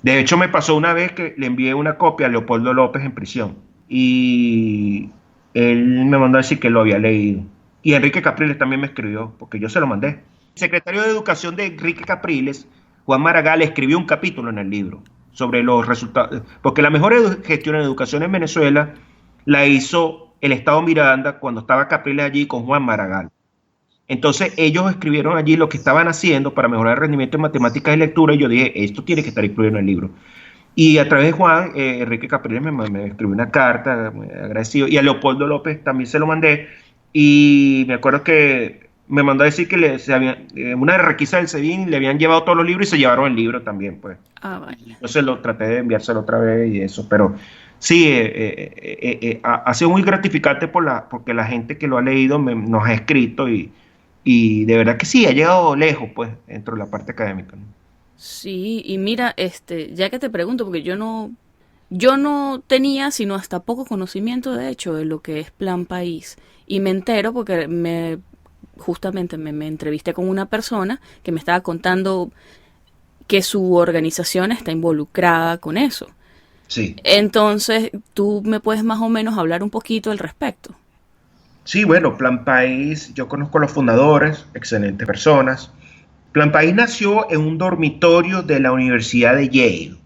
C: De hecho, me pasó una vez que le envié una copia a Leopoldo López en prisión y él me mandó a decir que lo había leído. Y Enrique Capriles también me escribió, porque yo se lo mandé. El secretario de Educación de Enrique Capriles, Juan Maragall, escribió un capítulo en el libro sobre los resultados, porque la mejor gestión en educación en Venezuela la hizo el Estado Miranda cuando estaba Capriles allí con Juan Maragall. Entonces ellos escribieron allí lo que estaban haciendo para mejorar el rendimiento en matemáticas y lectura, y yo dije, esto tiene que estar incluido en el libro. Y a través de Juan, Enrique Capriles me escribió una carta, muy agradecido, y a Leopoldo López también se lo mandé, y me acuerdo que me mandó a decir que una requisa del SEBIN le habían llevado todos los libros y se llevaron el libro también, pues.
A: Vale.
C: Entonces lo traté de enviárselo otra vez y eso, pero sí, ha sido muy gratificante porque la gente que lo ha leído nos ha escrito y de verdad que sí, ha llegado lejos, pues, dentro de la parte académica, ¿no?
A: Sí, y mira, ya que te pregunto, porque yo no tenía sino hasta poco conocimiento, de hecho, de lo que es Plan País. Y me entero porque justamente me entrevisté con una persona que me estaba contando que su organización está involucrada con eso.
C: Sí.
A: Entonces, ¿tú me puedes más o menos hablar un poquito al respecto?
C: Sí, bueno, Plan País, yo conozco a los fundadores, excelentes personas. Plan País nació en un dormitorio de la Universidad de Yale.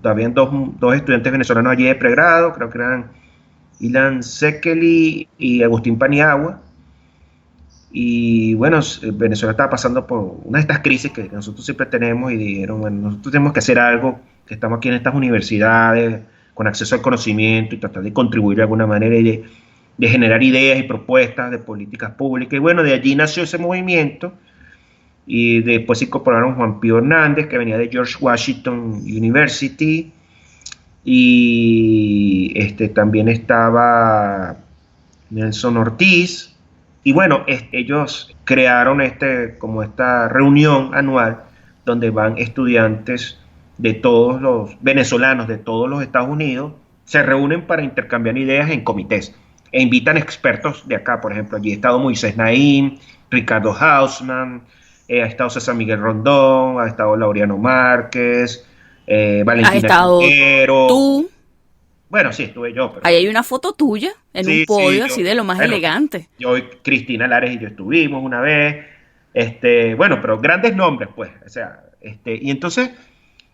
C: Habían dos estudiantes venezolanos allí de pregrado, creo que eran Ilan Sekeli y Agustín Paniagua. Y bueno, Venezuela estaba pasando por una de estas crisis que nosotros siempre tenemos y dijeron, bueno, nosotros tenemos que hacer algo, que estamos aquí en estas universidades con acceso al conocimiento y tratar de contribuir de alguna manera y de generar ideas y propuestas de políticas públicas. Y bueno, de allí nació ese movimiento y después se incorporaron Juan Pío Hernández, que venía de George Washington University, y también estaba Nelson Ortiz. Y bueno, ellos crearon como esta reunión anual donde van estudiantes de todos los venezolanos de todos los Estados Unidos, se reúnen para intercambiar ideas en comités e invitan expertos de acá. Por ejemplo, allí ha estado Moisés Naín, Ricardo Hausmann, ha estado César Miguel Rondón, ha estado Laureano Márquez,
A: ¿Has
C: Valentina
A: estado
C: Quintero.
A: tú?
C: Bueno, sí, estuve yo, pero
A: Ahí hay una foto tuya en un
C: sí,
A: podio
C: yo,
A: así de lo más
C: bueno,
A: elegante.
C: yo y Cristina Lares y yo estuvimos una vez, bueno, pero grandes nombres, pues, o sea, y entonces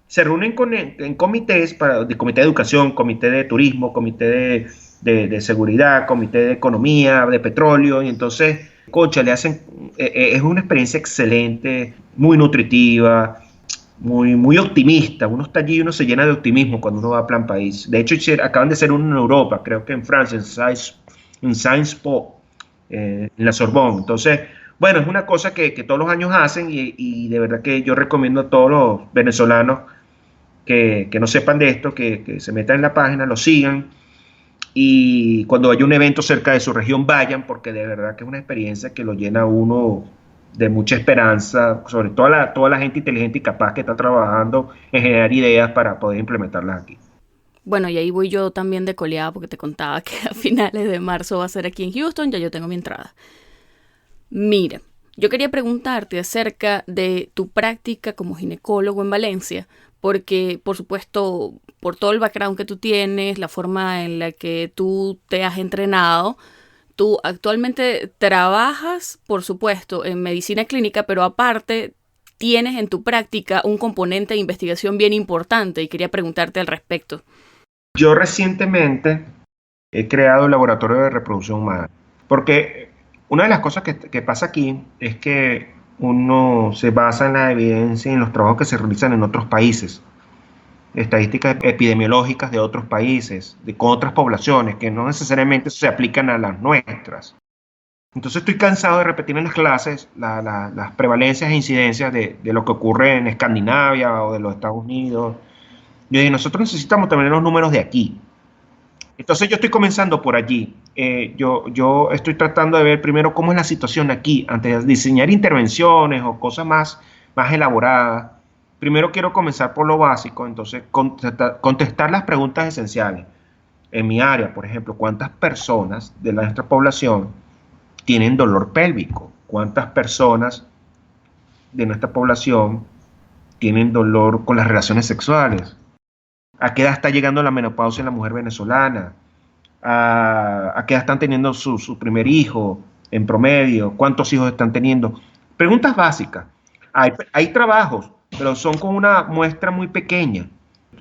C: se reúnen en comités, de comité de educación, comité de turismo, comité de seguridad, comité de economía, de petróleo, y entonces, concha, le hacen, es una experiencia excelente, muy nutritiva, muy optimista. Uno está allí y uno se llena de optimismo cuando uno va a Plan País. De hecho, acaban de hacer uno en Europa, creo que en Francia, en Sciences Po, en la Sorbonne. Entonces, bueno, es una cosa que todos los años hacen y de verdad que yo recomiendo a todos los venezolanos que no sepan de esto, que se metan en la página, lo sigan y cuando haya un evento cerca de su región vayan, porque de verdad que es una experiencia que lo llena a uno de mucha esperanza, sobre todo toda la gente inteligente y capaz que está trabajando en generar ideas para poder implementarlas aquí.
A: Bueno, y ahí voy yo también de coleada porque te contaba que a finales de marzo va a ser aquí en Houston, ya yo tengo mi entrada. Mira, yo quería preguntarte acerca de tu práctica como ginecólogo en Valencia, porque por supuesto, por todo el background que tú tienes, la forma en la que tú te has entrenado, tú actualmente trabajas, por supuesto, en medicina clínica, pero aparte tienes en tu práctica un componente de investigación bien importante y quería preguntarte al respecto.
C: Yo recientemente he creado el laboratorio de reproducción humana, porque una de las cosas que pasa aquí es que uno se basa en la evidencia y en los trabajos que se realizan en otros países, estadísticas epidemiológicas de otros países, con otras poblaciones, que no necesariamente se aplican a las nuestras. Entonces estoy cansado de repetir en las clases las prevalencias e incidencias de lo que ocurre en Escandinavia o de los Estados Unidos. Yo dije, nosotros necesitamos tener los números de aquí. Entonces yo estoy comenzando por allí. Yo estoy tratando de ver primero cómo es la situación aquí, antes de diseñar intervenciones o cosas más elaboradas. Primero quiero comenzar por lo básico, entonces contestar las preguntas esenciales. En mi área, por ejemplo, ¿cuántas personas de nuestra población tienen dolor pélvico? ¿Cuántas personas de nuestra población tienen dolor con las relaciones sexuales? ¿A qué edad está llegando la menopausia en la mujer venezolana? ¿A qué edad están teniendo su primer hijo en promedio? ¿Cuántos hijos están teniendo? Preguntas básicas. Hay trabajos pero son con una muestra muy pequeña.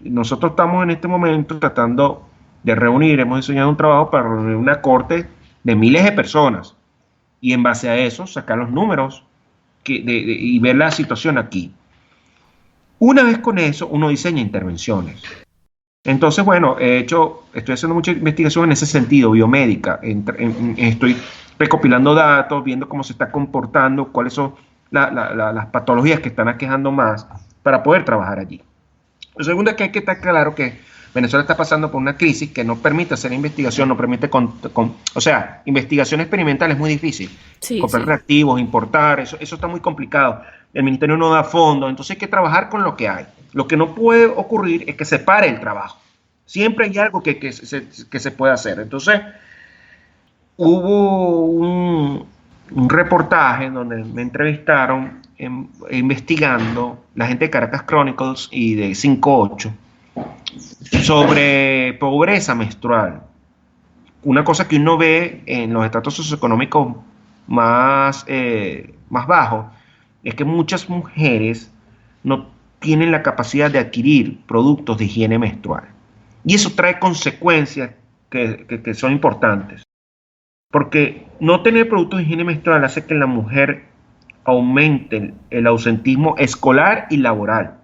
C: Nosotros estamos en este momento tratando de reunir, hemos diseñado un trabajo para reunir una corte de miles de personas y en base a eso sacar los números y ver la situación aquí. Una vez con eso, uno diseña intervenciones. Entonces, bueno, estoy haciendo mucha investigación en ese sentido, biomédica. Estoy recopilando datos, viendo cómo se está comportando, cuáles son las patologías que están aquejando más para poder trabajar allí. Lo segundo es que hay que estar claro que Venezuela está pasando por una crisis que no permite hacer investigación, no permite, o sea, investigación experimental es muy difícil. Sí, comprar reactivos, importar, eso está muy complicado. El ministerio no da fondos, entonces hay que trabajar con lo que hay. Lo que no puede ocurrir es que se pare el trabajo. Siempre hay algo que se puede hacer. Entonces, hubo un reportaje donde me entrevistaron investigando la gente de Caracas Chronicles y de 58 sobre pobreza menstrual. Una cosa que uno ve en los estratos socioeconómicos más bajos es que muchas mujeres no tienen la capacidad de adquirir productos de higiene menstrual. Y eso trae consecuencias que son importantes. Porque no tener productos de higiene menstrual hace que la mujer aumente el ausentismo escolar y laboral.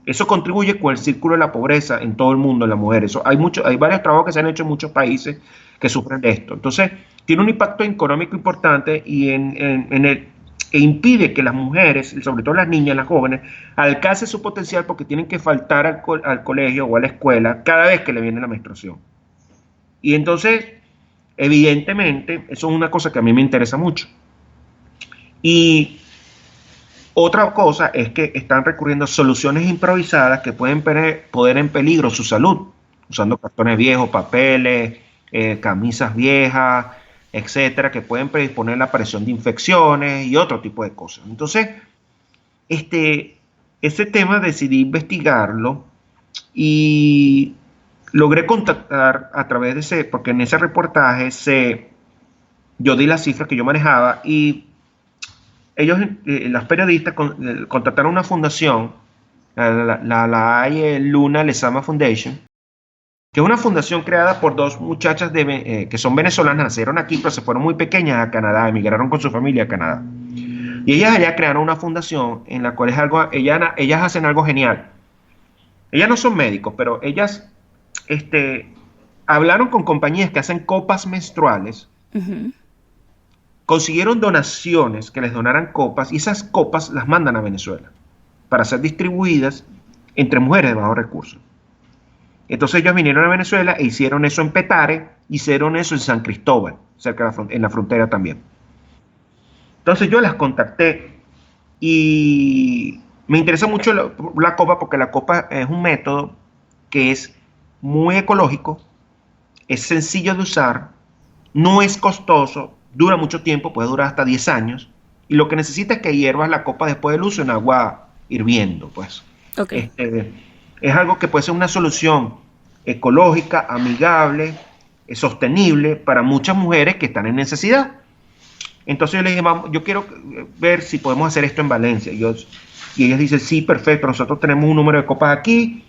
C: Eso contribuye con el círculo de la pobreza en todo el mundo, en la mujer. Hay varios trabajos que se han hecho en muchos países que sufren de esto. Entonces, tiene un impacto económico importante y e impide que las mujeres, sobre todo las niñas, las jóvenes, alcancen su potencial porque tienen que faltar al colegio o a la escuela cada vez que le viene la menstruación. Y entonces, evidentemente, eso es una cosa que a mí me interesa mucho. Y otra cosa es que están recurriendo a soluciones improvisadas que pueden poner en peligro su salud, usando cartones viejos, papeles, camisas viejas, etcétera, que pueden predisponer la aparición de infecciones y otro tipo de cosas. Entonces, ese tema decidí investigarlo y logré contactar a través de porque en ese reportaje yo di las cifras que yo manejaba y ellos, las periodistas, contrataron una fundación, la Luna Lezama Foundation, que es una fundación creada por dos muchachas que son venezolanas, nacieron aquí, pero se fueron muy pequeñas a Canadá, emigraron con su familia a Canadá. Y ellas allá crearon una fundación en la cual ellas hacen algo genial. Ellas no son médicos, pero ellas hablaron con compañías que hacen copas menstruales, consiguieron donaciones que les donaran copas y esas copas las mandan a Venezuela para ser distribuidas entre mujeres de bajos recursos. Entonces ellos vinieron a Venezuela e hicieron eso en Petare, hicieron eso en San Cristóbal, en la frontera también. Entonces yo las contacté y me interesa mucho la copa porque la copa es un método que es muy ecológico, es sencillo de usar, no es costoso, dura mucho tiempo, puede durar hasta 10 años, y lo que necesita es que hiervas la copa después del uso en agua hirviendo, pues.
A: Okay.
C: Es algo que puede ser una solución ecológica, amigable, sostenible para muchas mujeres que están en necesidad. Entonces yo le dije, yo quiero ver si podemos hacer esto en Valencia. Y ellas dicen, sí, perfecto, nosotros tenemos un número de copas aquí,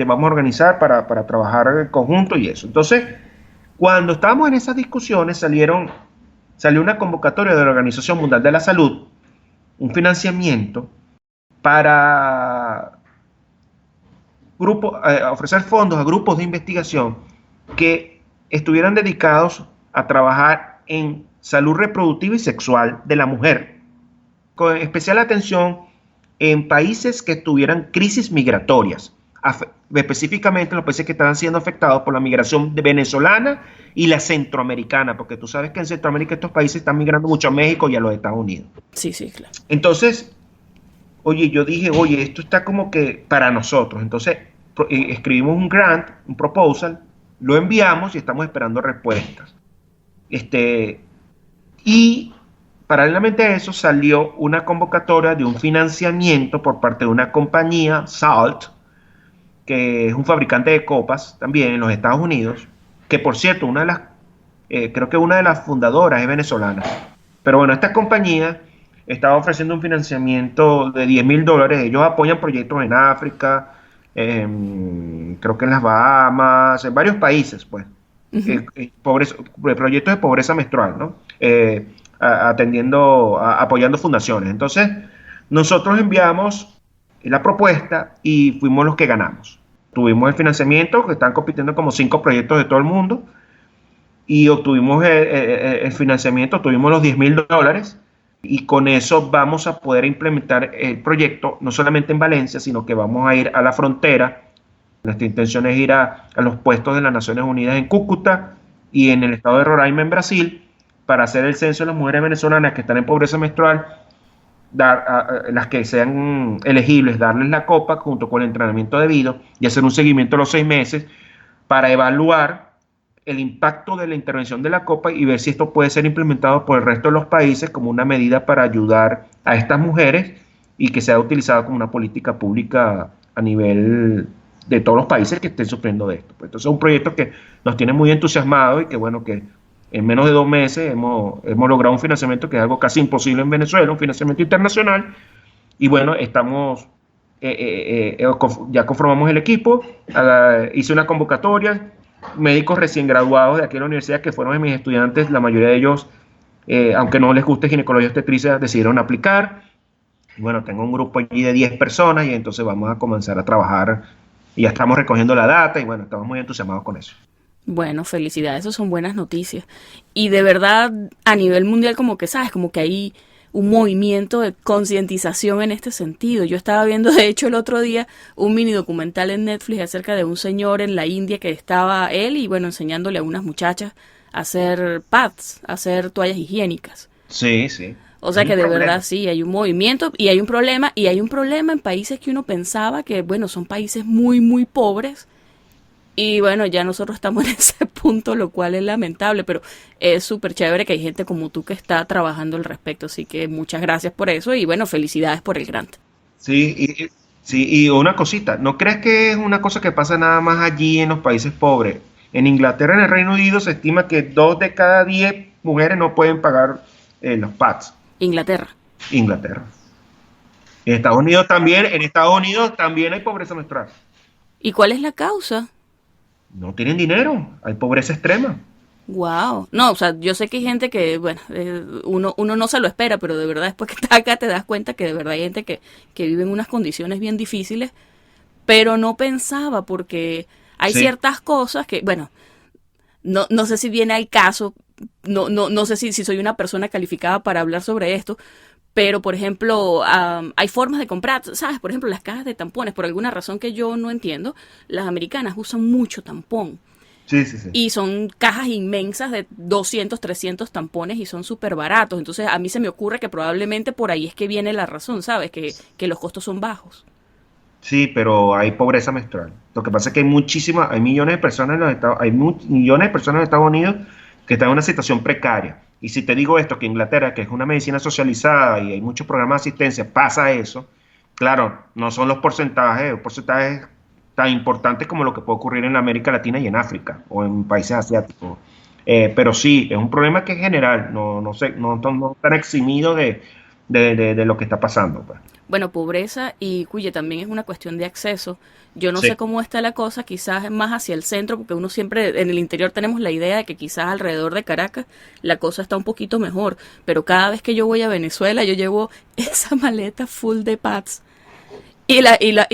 C: vamos a organizar para trabajar en conjunto y eso. Entonces, cuando estábamos en esas discusiones, salió una convocatoria de la Organización Mundial de la Salud, un financiamiento para ofrecer fondos a grupos de investigación que estuvieran dedicados a trabajar en salud reproductiva y sexual de la mujer, con especial atención en países que tuvieran crisis migratorias, específicamente en los países que estaban siendo afectados por la migración venezolana y la centroamericana, porque tú sabes que en Centroamérica estos países están migrando mucho a México y a los Estados Unidos.
A: Sí, sí, claro.
C: Entonces, yo dije, esto está como que para nosotros. Entonces, escribimos un grant, un proposal, lo enviamos y estamos esperando respuestas. Y paralelamente a eso salió una convocatoria de un financiamiento por parte de una compañía, Salt, que es un fabricante de copas también en los Estados Unidos, que por cierto, creo que una de las fundadoras es venezolana. Pero bueno, esta compañía estaba ofreciendo un financiamiento de $10,000. Ellos apoyan proyectos en África, creo que en las Bahamas, en varios países, pues,
A: Ujú.
C: proyectos de pobreza menstrual, ¿no? Apoyando fundaciones. Entonces, nosotros enviamos la propuesta y fuimos los que ganamos. Tuvimos el financiamiento, que están compitiendo como 5 proyectos de todo el mundo, y obtuvimos el financiamiento, obtuvimos los $10,000, y con eso vamos a poder implementar el proyecto, no solamente en Valencia, sino que vamos a ir a la frontera. Nuestra intención es ir a los puestos de las Naciones Unidas en Cúcuta y en el estado de Roraima, en Brasil, para hacer el censo de las mujeres venezolanas que están en pobreza menstrual, las que sean elegibles, darles la copa junto con el entrenamiento debido y hacer un seguimiento a los 6 meses para evaluar el impacto de la intervención de la copa y ver si esto puede ser implementado por el resto de los países como una medida para ayudar a estas mujeres y que sea utilizado como una política pública a nivel de todos los países que estén sufriendo de esto. Pues entonces es un proyecto que nos tiene muy entusiasmados y que bueno, que en menos de 2 meses hemos logrado un financiamiento que es algo casi imposible en Venezuela, un financiamiento internacional, y bueno, ya conformamos el equipo, hice una convocatoria, médicos recién graduados de aquí en la universidad que fueron de mis estudiantes, la mayoría de ellos, aunque no les guste ginecología obstetricia, decidieron aplicar. Y bueno, tengo un grupo allí de 10 personas y entonces vamos a comenzar a trabajar y ya estamos recogiendo la data y bueno, estamos muy entusiasmados con eso.
A: Bueno, felicidades, eso son buenas noticias. Y de verdad, a nivel mundial, como que sabes, como que hay un movimiento de concientización en este sentido. Yo estaba viendo, de hecho, el otro día un mini documental en Netflix acerca de un señor en la India que estaba él y bueno, enseñándole a unas muchachas a hacer pads, a hacer toallas higiénicas.
C: Sí, sí.
A: O
C: Es
A: sea
C: un
A: que de
C: problema.
A: verdad sí, hay un movimiento y hay un problema en países que uno pensaba que, bueno, son países muy, muy pobres. Y bueno, ya nosotros estamos en ese punto, lo cual es lamentable, pero es súper chévere que hay gente como tú que está trabajando al respecto. Así que muchas gracias por eso y bueno, felicidades por el grant.
C: Sí, sí, y una cosita, ¿no crees que es una cosa que pasa nada más allí en los países pobres? En Inglaterra, en el Reino Unido, se estima que 2 de cada 10 mujeres no pueden pagar los pads.
A: Inglaterra.
C: Inglaterra. En Estados Unidos también hay pobreza menstrual.
A: ¿Y cuál es la causa?
C: No tienen dinero, hay pobreza extrema.
A: Wow. No, o sea, yo sé que hay gente que, bueno, uno no se lo espera, pero de verdad después que estás acá te das cuenta que de verdad hay gente que vive en unas condiciones bien difíciles, pero no pensaba porque hay
C: Sí,
A: ciertas cosas que, bueno, no sé si viene al caso, no sé si soy una persona calificada para hablar sobre esto, pero por ejemplo, hay formas de comprar, ¿sabes? Por ejemplo, las cajas de tampones, por alguna razón que yo no entiendo, las americanas usan mucho tampón.
C: sí, sí, sí.
A: Y son cajas inmensas de 200, 300 tampones y son súper baratos. Entonces a mí se me ocurre que probablemente por ahí es que viene la razón, ¿sabes? Que los costos son bajos.
C: Sí, pero hay pobreza menstrual. Lo que pasa es que hay millones de personas en los millones de personas en Estados Unidos que están en una situación precaria. Y si te digo esto, que Inglaterra, que es una medicina socializada y hay muchos programas de asistencia, pasa eso, claro, no son los porcentajes tan importantes como lo que puede ocurrir en América Latina y en África o en países asiáticos. Pero sí, es un problema que es general, no sé, no están eximidos de lo que está pasando, pues.
A: Bueno, pobreza y cuya también es una cuestión de acceso. Yo no sé
C: Sí.
A: cómo está la cosa, quizás más hacia el centro, porque uno siempre en el interior tenemos la idea de que quizás alrededor de Caracas la cosa está un poquito mejor, pero cada vez que yo voy a Venezuela yo llevo esa maleta full de pads y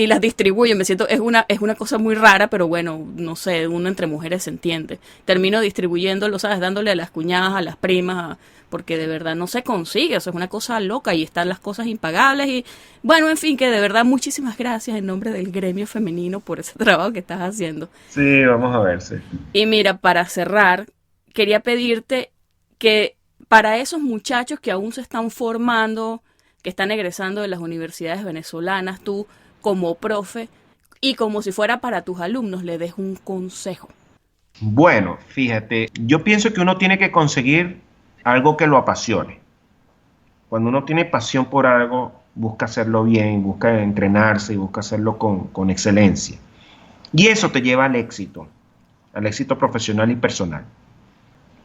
A: las distribuyo. Me siento, es una cosa muy rara, pero bueno, no sé, uno entre mujeres se entiende. Termino distribuyéndolo, ¿sabes? Dándole a las cuñadas, a las primas, porque de verdad no se consigue, o sea, es una cosa loca y están las cosas impagables y bueno, en fin, que de verdad muchísimas gracias en nombre del gremio femenino por ese trabajo que estás haciendo.
C: Sí, vamos a ver, sí.
A: Y mira, para cerrar, quería pedirte que para esos muchachos que aún se están formando, que están egresando de las universidades venezolanas, tú como profe y como si fuera para tus alumnos, le des un consejo.
C: Bueno, fíjate, yo pienso que uno tiene que conseguir algo que lo apasione. Cuando uno tiene pasión por algo, busca hacerlo bien, busca entrenarse y busca hacerlo con excelencia. Y eso te lleva al éxito profesional y personal.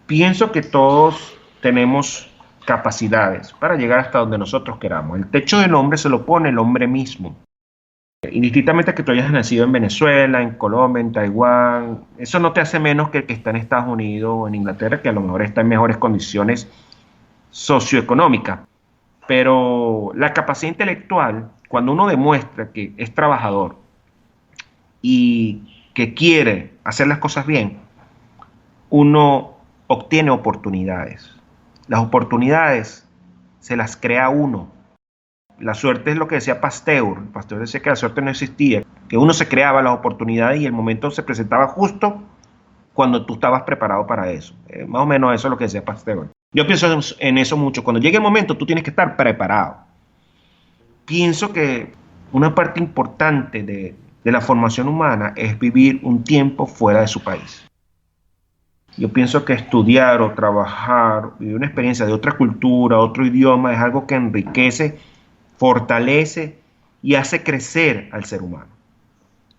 C: Pienso que todos tenemos capacidades para llegar hasta donde nosotros queramos. El techo del hombre se lo pone el hombre mismo. Indistintamente que tú hayas nacido en Venezuela, en Colombia, en Taiwán, eso no te hace menos que el que está en Estados Unidos o en Inglaterra, que a lo mejor está en mejores condiciones socioeconómicas. Pero la capacidad intelectual, cuando uno demuestra que es trabajador y que quiere hacer las cosas bien, uno obtiene oportunidades. Las oportunidades se las crea uno. La suerte es lo que decía Pasteur. Pasteur decía que la suerte no existía, que uno se creaba las oportunidades y el momento se presentaba justo cuando tú estabas preparado para eso. Más o menos eso es lo que decía Pasteur. Yo pienso en eso mucho. Cuando llegue el momento, tú tienes que estar preparado. Pienso que una parte importante de la formación humana es vivir un tiempo fuera de su país. Yo pienso que estudiar o trabajar, vivir una experiencia de otra cultura, otro idioma, es algo que enriquece, fortalece y hace crecer al ser humano.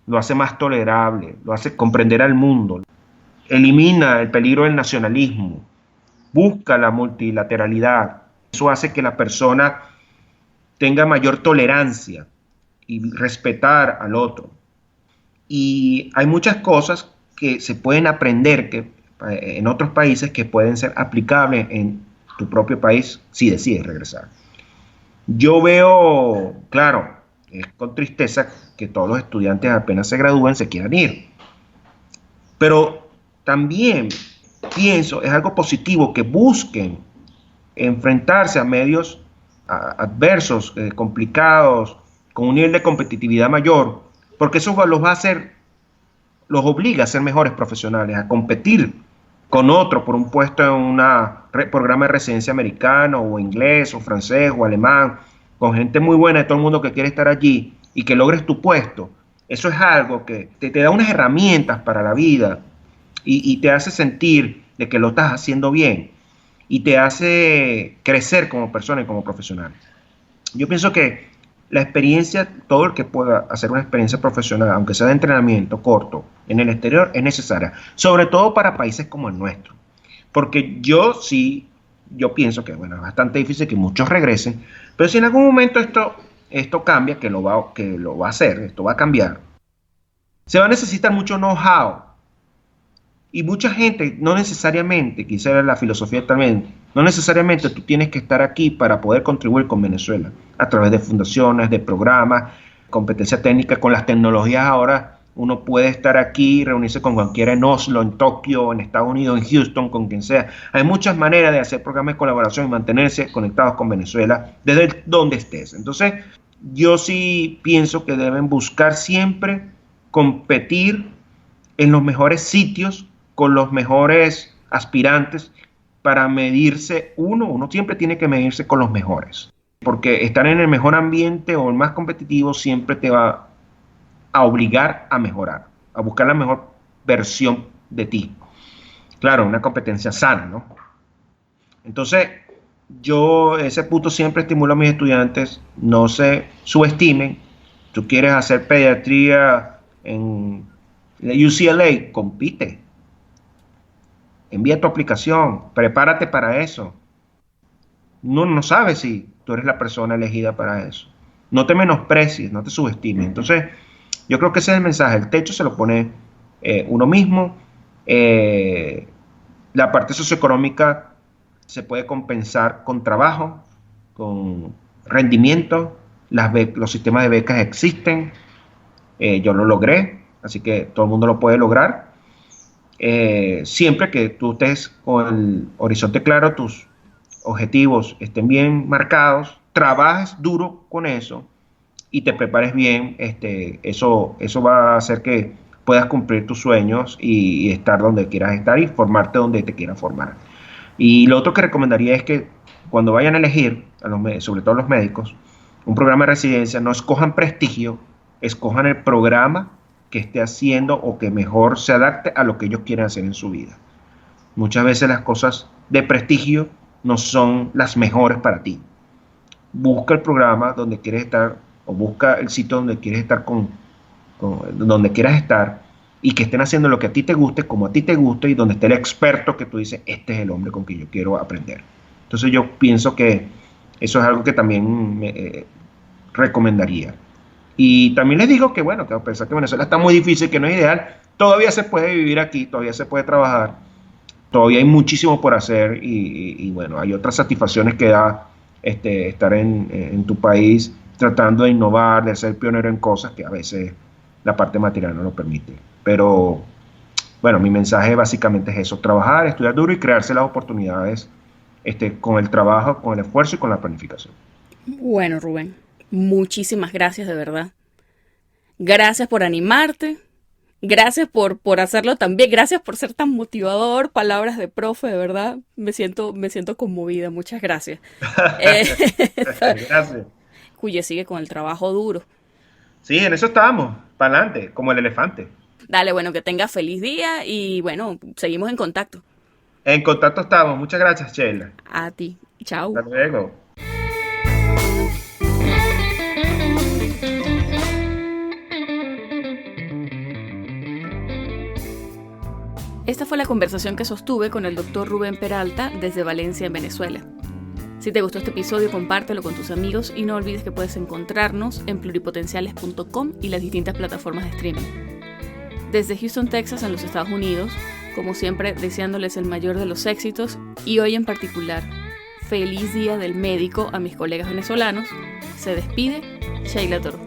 C: Lo hace más tolerable, lo hace comprender al mundo, elimina el peligro del nacionalismo, busca la multilateralidad. Eso hace que la persona tenga mayor tolerancia y respetar al otro. Y hay muchas cosas que se pueden aprender en otros países que pueden ser aplicables en tu propio país si decides regresar. Yo veo, claro, es con tristeza que todos los estudiantes apenas se gradúen se quieran ir. Pero también pienso, es algo positivo que busquen enfrentarse a medios adversos, complicados, con un nivel de competitividad mayor, porque eso los va a hacer, los obliga a ser mejores profesionales, a competir con otro por un puesto en un programa de residencia americano o inglés o francés o alemán, con gente muy buena de todo el mundo que quiere estar allí y que logres tu puesto. Eso es algo que te da unas herramientas para la vida y te hace sentir de que lo estás haciendo bien y te hace crecer como persona y como profesional. Yo pienso que la experiencia, todo el que pueda hacer una experiencia profesional, aunque sea de entrenamiento corto, en el exterior, es necesaria, sobre todo para países como el nuestro. Porque yo pienso que bueno, es bastante difícil que muchos regresen, pero si en algún momento esto cambia, que lo va a hacer, esto va a cambiar, se va a necesitar mucho know-how. Y mucha gente, no necesariamente, quizá era la filosofía también, no necesariamente tú tienes que estar aquí para poder contribuir con Venezuela, a través de fundaciones, de programas, competencia técnica, con las tecnologías ahora, uno puede estar aquí, reunirse con cualquiera en Oslo, en Tokio, en Estados Unidos, en Houston, con quien sea. Hay muchas maneras de hacer programas de colaboración y mantenerse conectados con Venezuela desde donde estés. Entonces, yo sí pienso que deben buscar siempre competir en los mejores sitios, con los mejores aspirantes para medirse. Uno siempre tiene que medirse con los mejores, porque estar en el mejor ambiente o el más competitivo siempre te va a obligar a mejorar, a buscar la mejor versión de ti. Claro, una competencia sana, ¿no? Entonces, yo ese punto siempre estimulo a mis estudiantes, no se subestimen. Tú quieres hacer pediatría en UCLA, compite. Envía tu aplicación, prepárate para eso. No sabes si tú eres la persona elegida para eso. No te menosprecies, no te subestimes. Entonces, yo creo que ese es el mensaje. El techo se lo pone uno mismo. La parte socioeconómica se puede compensar con trabajo, con rendimiento. Los sistemas de becas existen. Yo lo logré, así que todo el mundo lo puede lograr. Siempre que tú estés con el horizonte claro, tus objetivos estén bien marcados, trabajes duro con eso y te prepares bien, eso va a hacer que puedas cumplir tus sueños y estar donde quieras estar y formarte donde te quieras formar. Y lo otro que recomendaría es que cuando vayan a elegir, sobre todo los médicos, un programa de residencia, no escojan prestigio, escojan el programa que esté haciendo o que mejor se adapte a lo que ellos quieren hacer en su vida. Muchas veces las cosas de prestigio no son las mejores para ti. Busca el programa donde quieres estar o busca el sitio donde quieres estar donde quieras estar y que estén haciendo lo que a ti te guste, como a ti te guste y donde esté el experto que tú dices, este es el hombre con quien yo quiero aprender. Entonces yo pienso que eso es algo que también me recomendaría. Y también les digo que, bueno, que a pesar que Venezuela está muy difícil, que no es ideal, todavía se puede vivir aquí, todavía se puede trabajar, todavía hay muchísimo por hacer y bueno, hay otras satisfacciones que da estar en tu país tratando de innovar, de ser pionero en cosas que a veces la parte material no lo permite. Pero bueno, mi mensaje básicamente es eso, trabajar, estudiar duro y crearse las oportunidades con el trabajo, con el esfuerzo y con la planificación.
A: Bueno, Rubén, muchísimas gracias de verdad. Gracias por animarte. Gracias por hacerlo también. Gracias por ser tan motivador. Palabras de profe, de verdad. Me siento conmovida. Muchas gracias.
C: Gracias.
A: Cuye sigue con el trabajo duro.
C: Sí, en eso estábamos, para adelante, como el elefante.
A: Dale, bueno, que tengas feliz día y bueno, seguimos en contacto.
C: En contacto estamos. Muchas gracias, Sheila.
A: A ti. Chao.
C: Hasta luego.
A: Esta fue la conversación que sostuve con el doctor Rubén Peralta desde Valencia, en Venezuela. Si te gustó este episodio, compártelo con tus amigos y no olvides que puedes encontrarnos en pluripotenciales.com y las distintas plataformas de streaming. Desde Houston, Texas, en los Estados Unidos, como siempre, deseándoles el mayor de los éxitos y hoy en particular, feliz Día del Médico a mis colegas venezolanos. Se despide Sheila Toro.